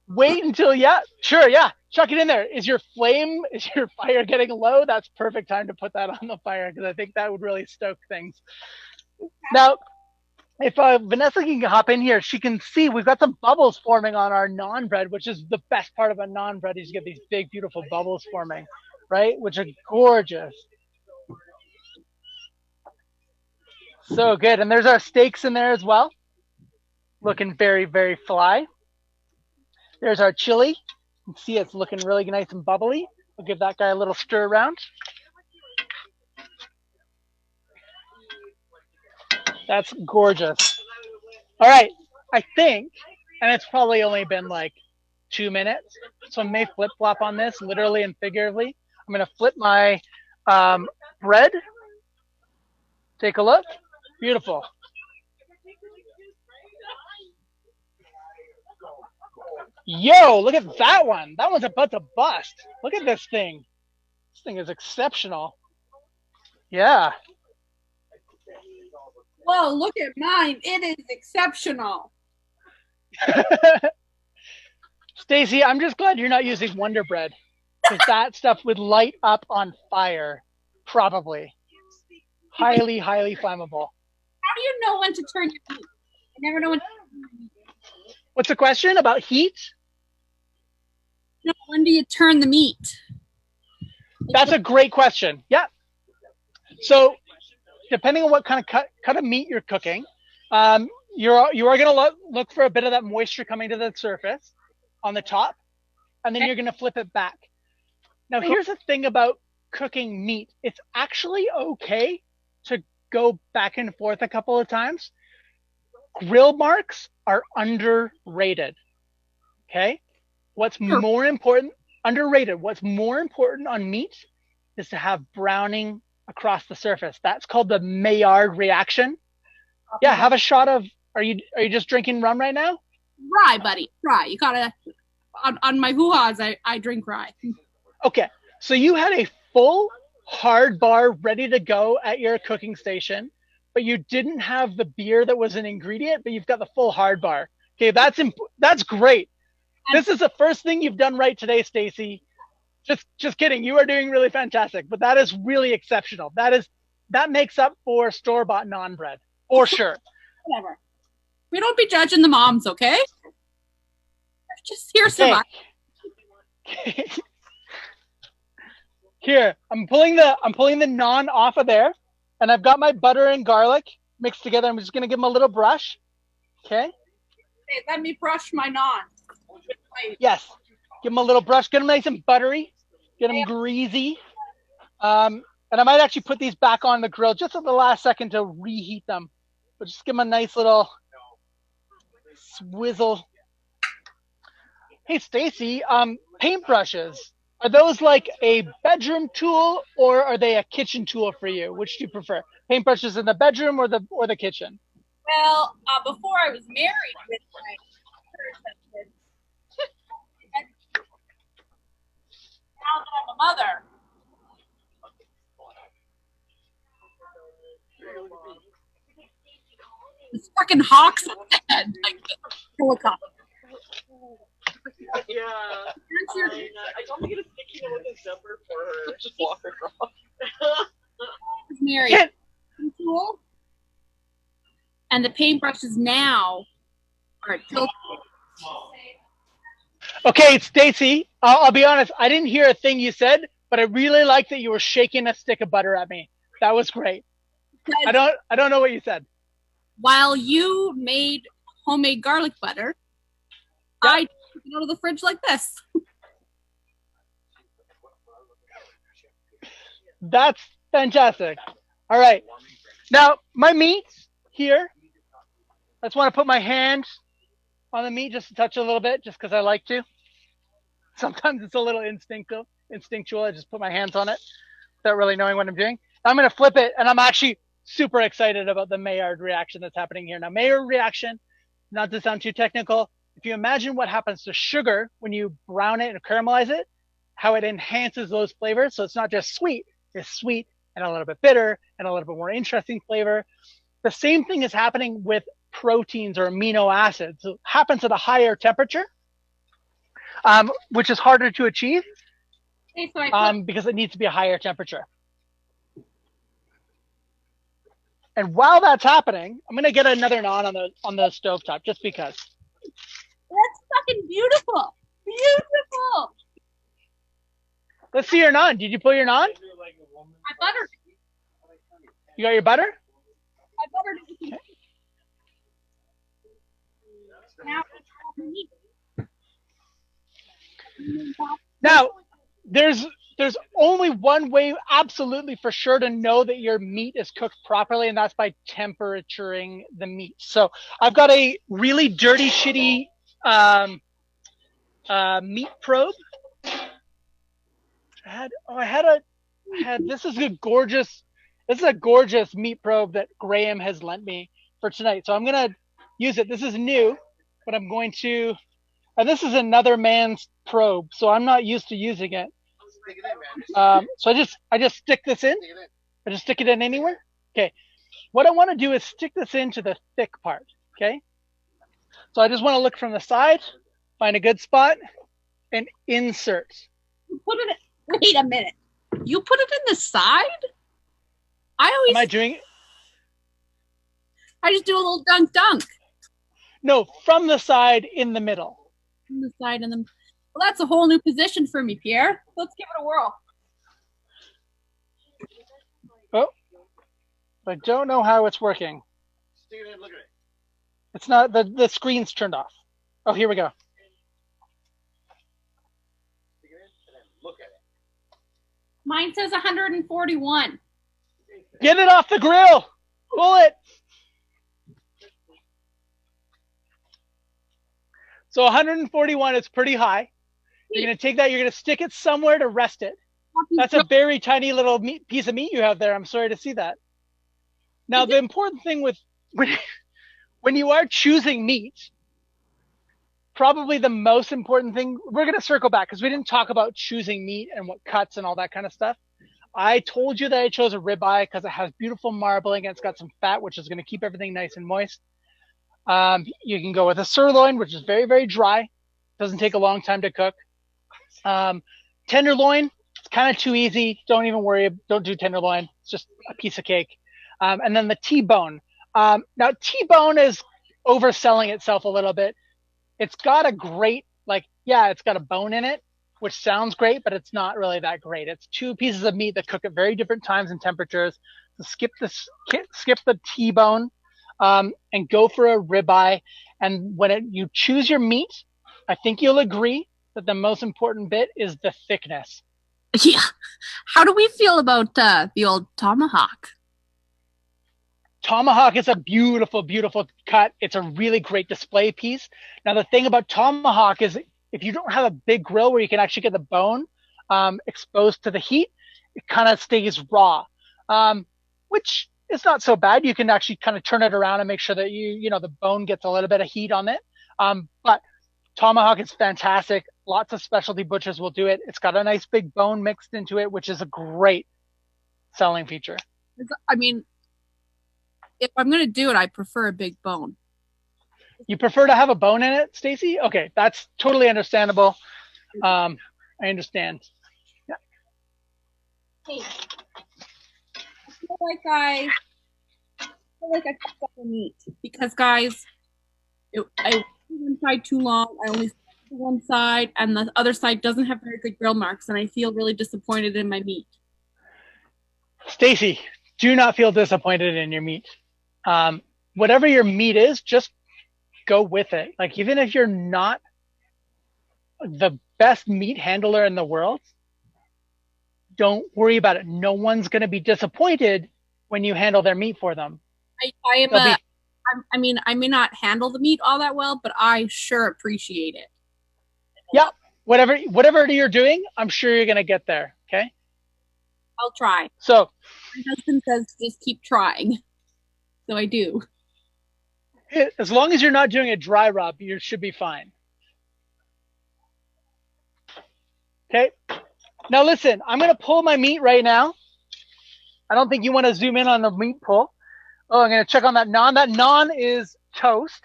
wait until, chuck it in there. Is your fire getting low? That's perfect time to put that on the fire because I think that would really stoke things. Now, if Vanessa can hop in here, she can see we've got some bubbles forming on our naan bread, which is the best part of a naan bread is you get these big, beautiful bubbles forming, right? Which are gorgeous. So good. And there's our steaks in there as well. Looking very, very fly. There's our chili. You can see it's looking really nice and bubbly. We'll give that guy a little stir around. That's gorgeous. All right, I think, and it's probably only been like 2 minutes, so I may flip-flop on this, literally and figuratively. I'm going to flip my bread. Take a look. Beautiful. Yo, look at that one. That one's about to bust. Look at this thing. This thing is exceptional. Yeah. Whoa, look at mine. It is exceptional. Stacy, I'm just glad you're not using Wonder Bread because that stuff would light up on fire, probably. Highly, highly flammable. How do you know when to turn your heat? I never know when to turn your heat. What's the question about heat? No, when do you turn the meat? That's a great question. Yeah. So depending on what kind of cut of meat you're cooking, you are going to look for a bit of that moisture coming to the surface on the top, and then you're going to flip it back. Now, here's the thing about cooking meat. It's actually okay to go back and forth a couple of times. Grill marks are underrated. Okay? What's more important, underrated, what's more important on meat is to have browning across the surface. That's called the Maillard reaction. Yeah, have a shot of, are you just drinking rum right now? Rye, buddy, rye. You gotta, on my hoo-haws, I drink rye. Okay, so you had a full hard bar ready to go at your cooking station, but you didn't have the beer that was an ingredient, but you've got the full hard bar. Okay, that's great. This is the first thing you've done right today, Stacy. Just kidding. You are doing really fantastic, but that is really exceptional. That makes up for store-bought naan bread, for sure. Whatever. We don't be judging the moms, okay? Just here's some. Here, I'm pulling the naan off of there, and I've got my butter and garlic mixed together. I'm just gonna give them a little brush. Okay. Hey, let me brush my naan. Yes. Give them a little brush. Get them nice and buttery. Get them greasy. And I might actually put these back on the grill just at the last second to reheat them. But just give them a nice little swizzle. Hey, Stacy, paintbrushes. Are those like a bedroom tool or are they a kitchen tool for you? Which do you prefer? Paintbrushes in the bedroom or the kitchen? Well, before I was married with my first husband, now that I'm a mother, it's fucking hawks on the head, like helicopter. Yeah. I told me to get a sticky note with his number for her. Just walk across. Married. Tool? and the paintbrushes now are tilted. Okay, Stacy, I'll be honest. I didn't hear a thing you said, but I really like that you were shaking a stick of butter at me. That was great. I don't know what you said. While you made homemade garlic butter, I took it out of the fridge like this. That's fantastic. All right. Now, my meat here, I just want to put my hand on the meat just to touch it a little bit, just because I like to. Sometimes it's a little instinctual. I just put my hands on it without really knowing what I'm doing. I'm going to flip it, and I'm actually super excited about the Maillard reaction that's happening here. Now, Maillard reaction, not to sound too technical, if you imagine what happens to sugar when you brown it and caramelize it, how it enhances those flavors. So it's not just sweet, it's sweet and a little bit bitter and a little bit more interesting flavor. The same thing is happening with proteins or amino acids. So it happens at a higher temperature, which is harder to achieve because it needs to be a higher temperature. And while that's happening, I'm gonna get another naan on the stovetop just because. That's fucking beautiful. Beautiful. Let's see your naan. Did you pull your naan? I buttered it. You got your butter? I buttered it. Okay. Now, there's only one way absolutely for sure to know that your meat is cooked properly, and that's by temperaturing the meat. So I've got a really dirty, shitty meat probe. This is a gorgeous meat probe that Graham has lent me for tonight. So I'm gonna use it. This is new, but I'm going to, and this is another man's probe, so I'm not used to using it. So I just stick this in. I just stick it in anywhere. Okay. What I want to do is stick this into the thick part. Okay. So I just want to look from the side, find a good spot, and insert. Wait a minute. You put it in the side? Am I doing it? I just do a little dunk. No, from the side in the middle. From the side in the middle. Well, that's a whole new position for me, Pierre. Let's give it a whirl. Oh, I don't know how it's working. Look at it. It's not, the screen's turned off. Oh, here we go. Look at it. Mine says 141. Get it off the grill. Pull it. So 141 is pretty high. You're going to take that, you're going to stick it somewhere to rest it. That's a very tiny little piece of meat you have there. I'm sorry to see that. Now, the important thing with when you are choosing meat, probably the most important thing, we're going to circle back because we didn't talk about choosing meat and what cuts and all that kind of stuff. I told you that I chose a ribeye because it has beautiful marbling and it's got some fat, which is going to keep everything nice and moist. You can go with a sirloin, which is very, very dry. Doesn't take a long time to cook. Tenderloin, it's kind of too easy. Don't even worry. Don't do tenderloin. It's just a piece of cake. And then the T-bone. Now, T-bone is overselling itself a little bit. It's got a great, it's got a bone in it, which sounds great, but it's not really that great. It's two pieces of meat that cook at very different times and temperatures. So skip the T-bone. And go for a ribeye. And when you choose your meat, I think you'll agree that the most important bit is the thickness. Yeah. How do we feel about the old tomahawk? Tomahawk is a beautiful, beautiful cut. It's a really great display piece. Now, the thing about tomahawk is if you don't have a big grill where you can actually get the bone exposed to the heat, it kind of stays raw, which is not so bad. You can actually kind of turn it around and make sure that the bone gets a little bit of heat on it. But tomahawk is fantastic. Lots of specialty butchers will do it. It's got a nice big bone mixed into it, which is a great selling feature. I mean, if I'm going to do it, I prefer a big bone. You prefer to have a bone in it, Stacy? Okay, that's totally understandable. I understand. Yeah. Hey, I feel like feel like I cooked up the meat because, guys, I went one side too long. I only stuck to one side, and the other side doesn't have very good grill marks, and I feel really disappointed in my meat. Stacy, do not feel disappointed in your meat. Whatever your meat is, just go with it. Like, even if you're not the best meat handler in the world, don't worry about it. No one's going to be disappointed when you handle their meat for them. I mean, I may not handle the meat all that well, but I sure appreciate it. Yeah, whatever you're doing, I'm sure you're going to get there. Okay. I'll try. So my husband says just keep trying. So I do. As long as you're not doing a dry rub, you should be fine. Okay. Now listen, I'm going to pull my meat right now. I don't think you want to zoom in on the meat pull. Oh, I'm going to check on that naan. That naan is toast.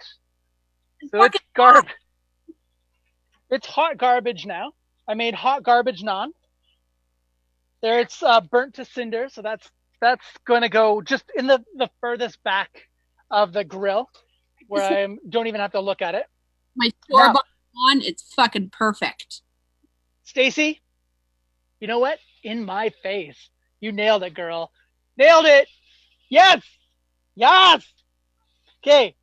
So it's garbage. It's hot garbage now. I made hot garbage naan. There, it's burnt to cinder. So that's going to go just in the furthest back of the grill where I don't even have to look at it. My store-bought naan, it's fucking perfect. Stacy, you know what? In my face. You nailed it, girl. Nailed it. Yes. Yes. Okay.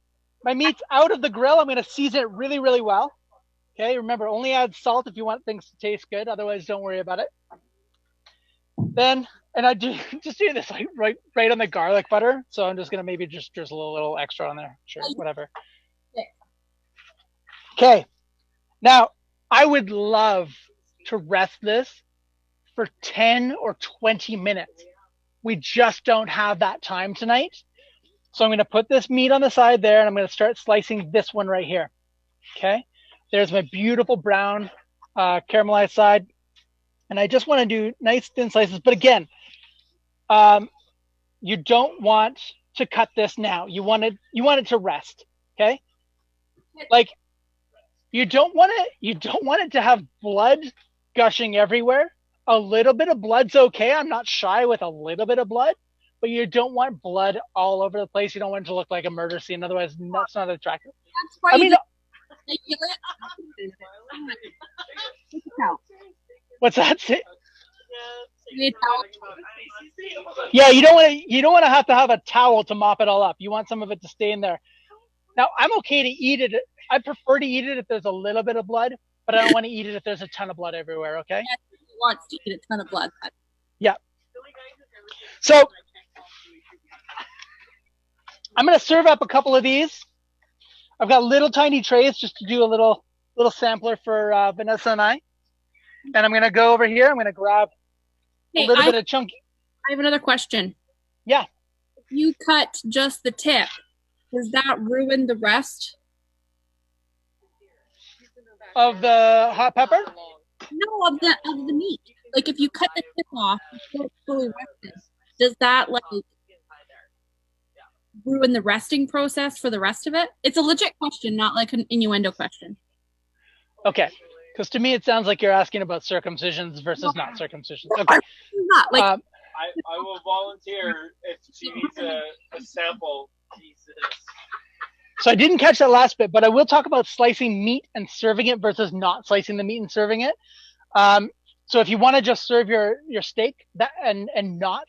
My meat's out of the grill. I'm going to season it really, really well. Okay. Remember, only add salt if you want things to taste good. Otherwise, don't worry about it. Then, and I do just do this like right on the garlic butter. So I'm just going to maybe just drizzle a little extra on there. Sure. Whatever. Okay. Now, I would love to rest this for 10 or 20 minutes. We just don't have that time tonight. So I'm going to put this meat on the side there, and I'm going to start slicing this one right here. Okay. There's my beautiful brown caramelized side. And I just want to do nice thin slices. But again, you don't want to cut this now. You want it to rest. Okay. Like, you don't want it to have blood gushing everywhere. A little bit of blood's okay. I'm not shy with a little bit of blood, but you don't want blood all over the place. You don't want it to look like a murder scene. Otherwise, that's not attractive. That's why I mean, what's that? Yeah, you don't want to have a towel to mop it all up. You want some of it to stay in there. Now, I'm okay to eat it. I prefer to eat it if there's a little bit of blood, but I don't want to eat it if there's a ton of blood everywhere. Okay. Yes, he wants to eat a ton of blood. Yeah. So I'm going to serve up a couple of these. I've got little tiny trays just to do a little sampler for Vanessa and I. And I'm going to go over here. I'm going to grab a little bit of chunky. I have another question. Yeah. If you cut just the tip, does that ruin the rest? Of the hot pepper? No, of the meat. Like, if you cut the tip off before it's fully rested, does that like ruin the resting process for the rest of it? It's a legit question, not like an innuendo question. Okay, because to me it sounds like you're asking about circumcisions versus not circumcisions. Okay. Not like I will volunteer if she needs a sample. Jesus. So I didn't catch that last bit, but I will talk about slicing meat and serving it versus not slicing the meat and serving it. So if you want to just serve your steak and not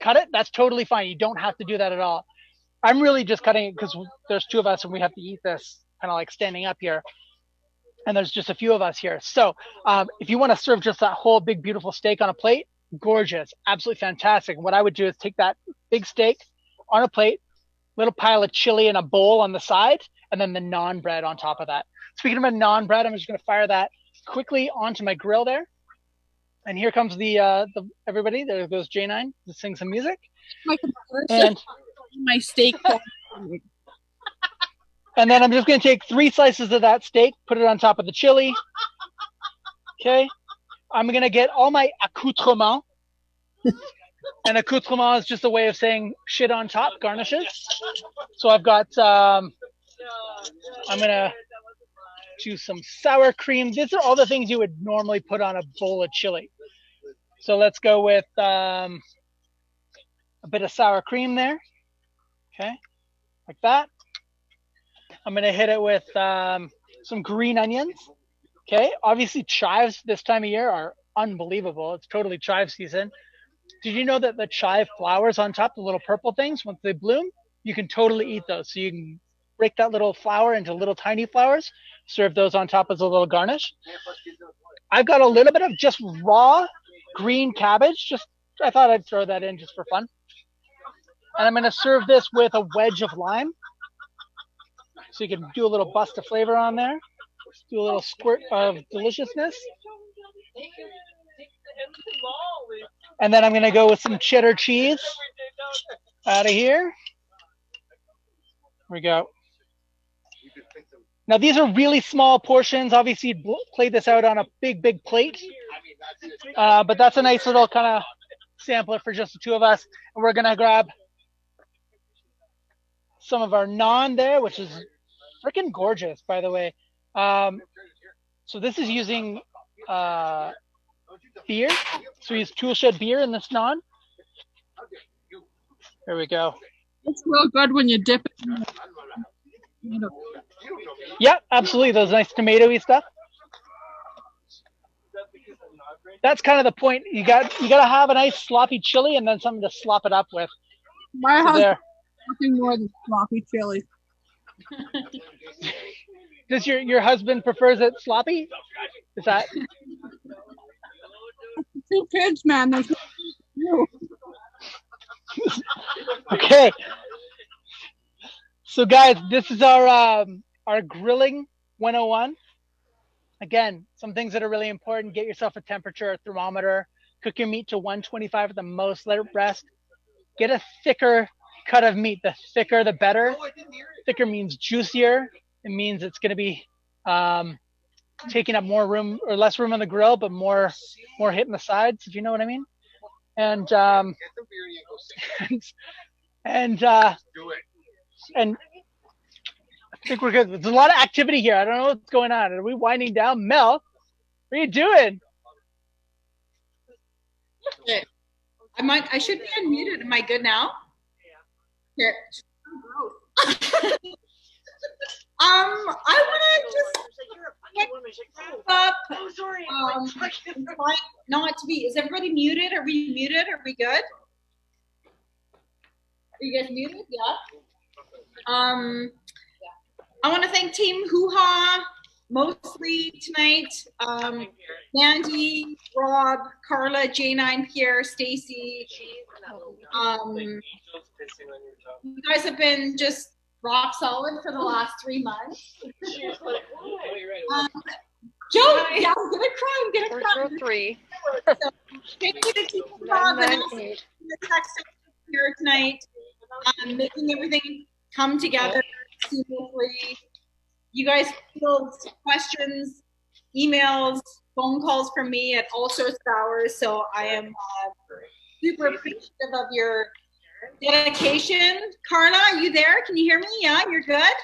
cut it, that's totally fine. You don't have to do that at all. I'm really just cutting it because there's two of us and we have to eat this kind of like standing up here. And there's just a few of us here. So if you want to serve just that whole big, beautiful steak on a plate, gorgeous, absolutely fantastic. And what I would do is take that big steak on a plate, little pile of chili in a bowl on the side, and then the naan bread on top of that. Speaking of a naan bread, I'm just going to fire that quickly onto my grill there. And here comes the everybody. There goes J9 to sing some music. And my steak. And then I'm just going to take 3 slices of that steak, put it on top of the chili. Okay. I'm going to get all my accoutrements. And accoutrement is just a way of saying shit on top, garnishes. So I've got, I'm going to do some sour cream. These are all the things you would normally put on a bowl of chili. So let's go with a bit of sour cream there. Okay, like that. I'm gonna hit it with some green onions. Okay, obviously chives this time of year are unbelievable. It's totally chive season. Did you know that the chive flowers on top, the little purple things, once they bloom, you can totally eat those. So you can break that little flower into little tiny flowers, serve those on top as a little garnish. I've got a little bit of just raw green cabbage. I thought I'd throw that in just for fun. And I'm gonna serve this with a wedge of lime. So you can do a little bust of flavor on there. Do a little squirt of deliciousness. And then I'm gonna go with some cheddar cheese out of here. Here we go. Now these are really small portions. Obviously you'd play this out on a big plate. But that's a nice little kind of sampler for just the two of us. And we're gonna grab some of our naan there, which is freaking gorgeous, by the way. So this is using beer. So we use tool shed beer in this naan. There we go. It's real good when you dip it. Yeah, absolutely. Those nice tomatoey stuff. That's kind of the point. You got to have a nice sloppy chili and then something to slop it up with. My husband nothing more than sloppy chili. Does your husband prefers it sloppy? Is that 2 kids, man? There's no. Okay. So guys, this is our grilling 101. Again, some things that are really important. Get yourself a temperature thermometer. Cook your meat to 125 at the most. Let it rest. Get a thicker cut of meat. The thicker, the better. Thicker means juicier. It means it's going to be taking up more room or less room on the grill, but more hitting the sides, if you know what I mean. And I think we're good. There's a lot of activity here. I don't know what's going on. Are we winding down? Mel, what are you doing? Okay. I should be unmuted. Am I good now? Yeah. I want to just up. Try not to be. Is everybody muted? Are we muted? Are we good? Are you guys muted? Yeah. I want to thank Team Hoo Ha mostly tonight. Mandy, Rob, Carla, J9, Pierre, Stacy. You guys have been just rock solid for the last 3 months. Joe, yeah, I'm gonna cry. 3. So, thank you to Team Hoo Ha here tonight, making everything come together seamlessly. You guys field questions, emails, phone calls from me at all sorts of hours. So I am super appreciative of your dedication. Carla, are you there? Can you hear me? Yeah, you're good.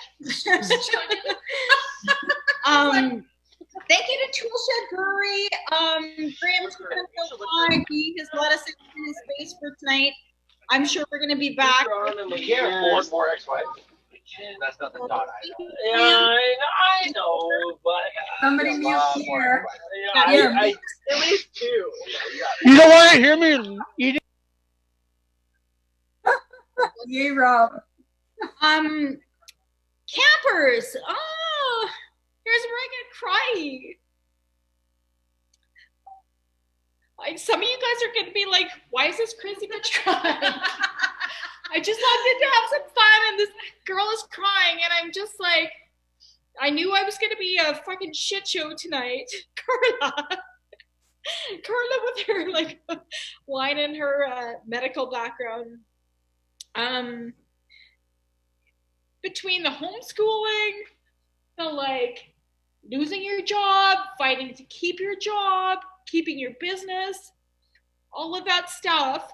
Thank you to Toolshed Brewery. Graham he has let us in his space for tonight. I'm sure we're going to be back. More ex-wife. That's nothing done. Yeah, I know, but Somebody mute here. At least 2. You don't want to hear me eating? Yay, Rob. Campers. Oh, here's where I get crying. Like, some of you guys are going to be like, why is this crazy bitch crying? I just wanted to have some fun, and this girl is crying, and I'm just like, I knew I was going to be a fucking shit show tonight. Carla with her, like, wine and her medical background. Between the homeschooling, the, like, losing your job, fighting to keep your job, keeping your business, all of that stuff,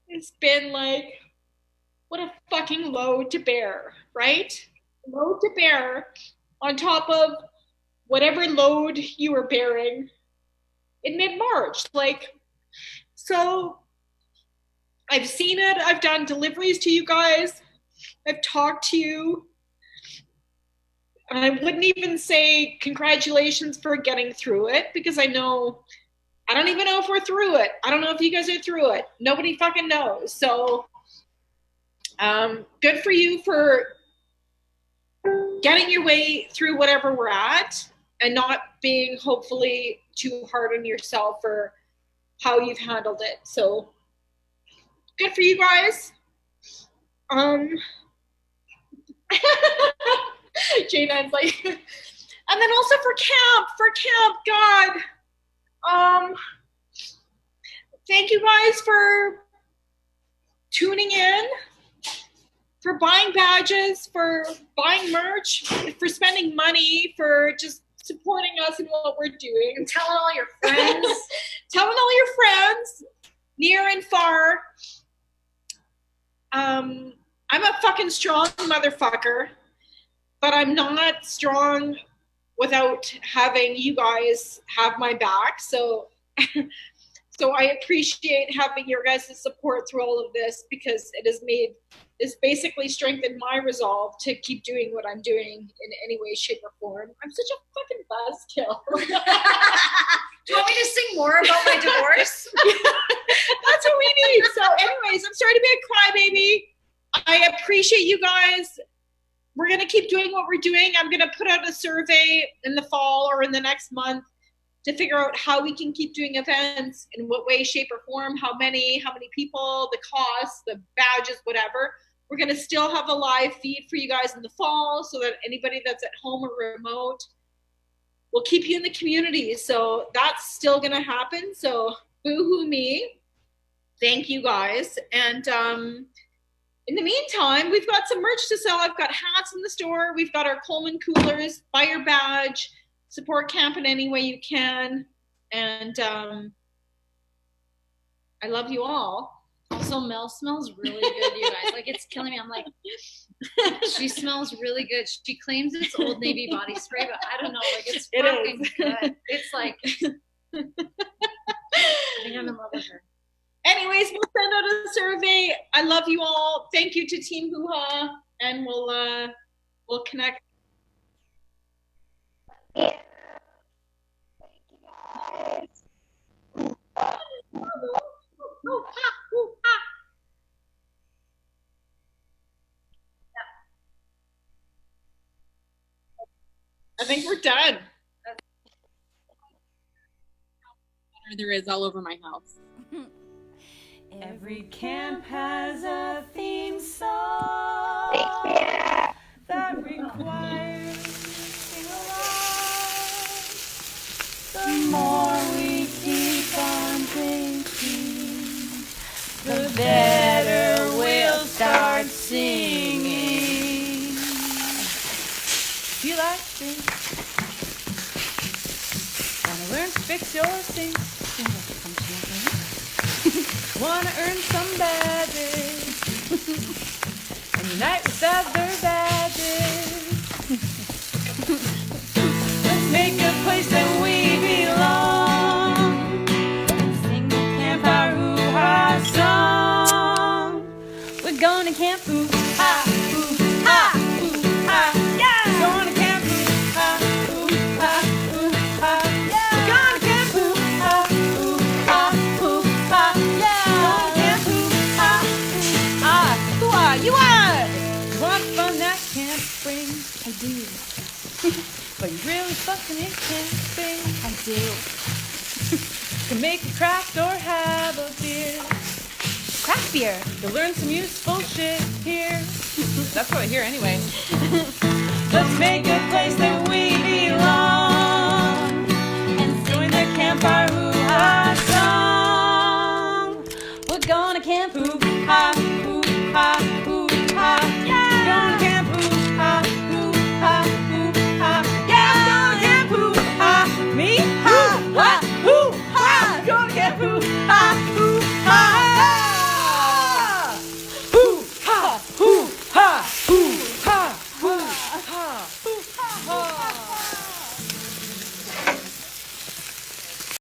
it's been like, what a fucking load to bear, right? Load to bear on top of whatever load you were bearing in mid-March. Like, so I've seen it. I've done deliveries to you guys. I've talked to you. And I wouldn't even say congratulations for getting through it because I don't even know if we're through it. I don't know if you guys are through it. Nobody fucking knows. So good for you for getting your way through whatever we're at and not being hopefully too hard on yourself for how you've handled it. So good for you guys. Jana's like, and then also for camp, God. Thank you guys for tuning in, for buying badges, for buying merch, for spending money, for just supporting us in what we're doing. And telling all your friends. Telling all your friends, near and far. I'm a fucking strong motherfucker, but I'm not strong without having you guys have my back. So I appreciate having your guys' support through all of this because it's basically strengthened my resolve to keep doing what I'm doing in any way, shape, or form. I'm such a fucking buzzkill. Do you want me to sing more about my divorce? That's what we need. So anyways, I'm sorry to be a crybaby. I appreciate you guys. We're going to keep doing what we're doing. I'm going to put out a survey in the fall or in the next month to figure out how we can keep doing events, in what way, shape, or form, how many people, the cost, the badges, whatever. We're going to still have a live feed for you guys in the fall so that anybody that's at home or remote will keep you in the community. So that's still going to happen. So boo-hoo me. Thank you guys. And in the meantime, we've got some merch to sell. I've got hats in the store. We've got our Coleman coolers. Buy your badge. Support camp in any way you can. And I love you all. Also, Mel smells really good, you guys. Like, it's killing me. I'm like, she smells really good. She claims it's Old Navy body spray, but I don't know. Like, it's fucking good. It's like, I think I'm in love with her. Anyways, we'll send out a survey. I love you all. Thank you to Team Hoo Ha, and we'll connect. Yeah. Thank you guys. I think we're done. There is all over my house. Every camp has a theme song that requires sing along. The more we keep on drinking, the better we'll start singing. You like things? Wanna learn to fix your things? Wanna earn some badges and unite with other badges. Let's make a place that we belong and sing the Camp Our Hoo-Ha song. We're gonna camp hoo-ha, hoo-ha, hoo-ha, yeah! We're gonna camp hoo-ha, hoo-ha, hoo-ha, yeah! We're gonna camp hoo-ha, hoo-ha, hoo-ha, yeah! You want fun that can't spring? I do. But you really fucking it can't spring? I do. Can make a craft or have a beer. Craft beer. You'll learn some useful shit here. That's what I hear anyway. Let's make a place that we belong and join the Camp Our Hoo-Ha song. We're gonna camp hoo-ha, hoo-ha. Me, ha, ha, hoo, ha, gonna get hoo, ha, hoo.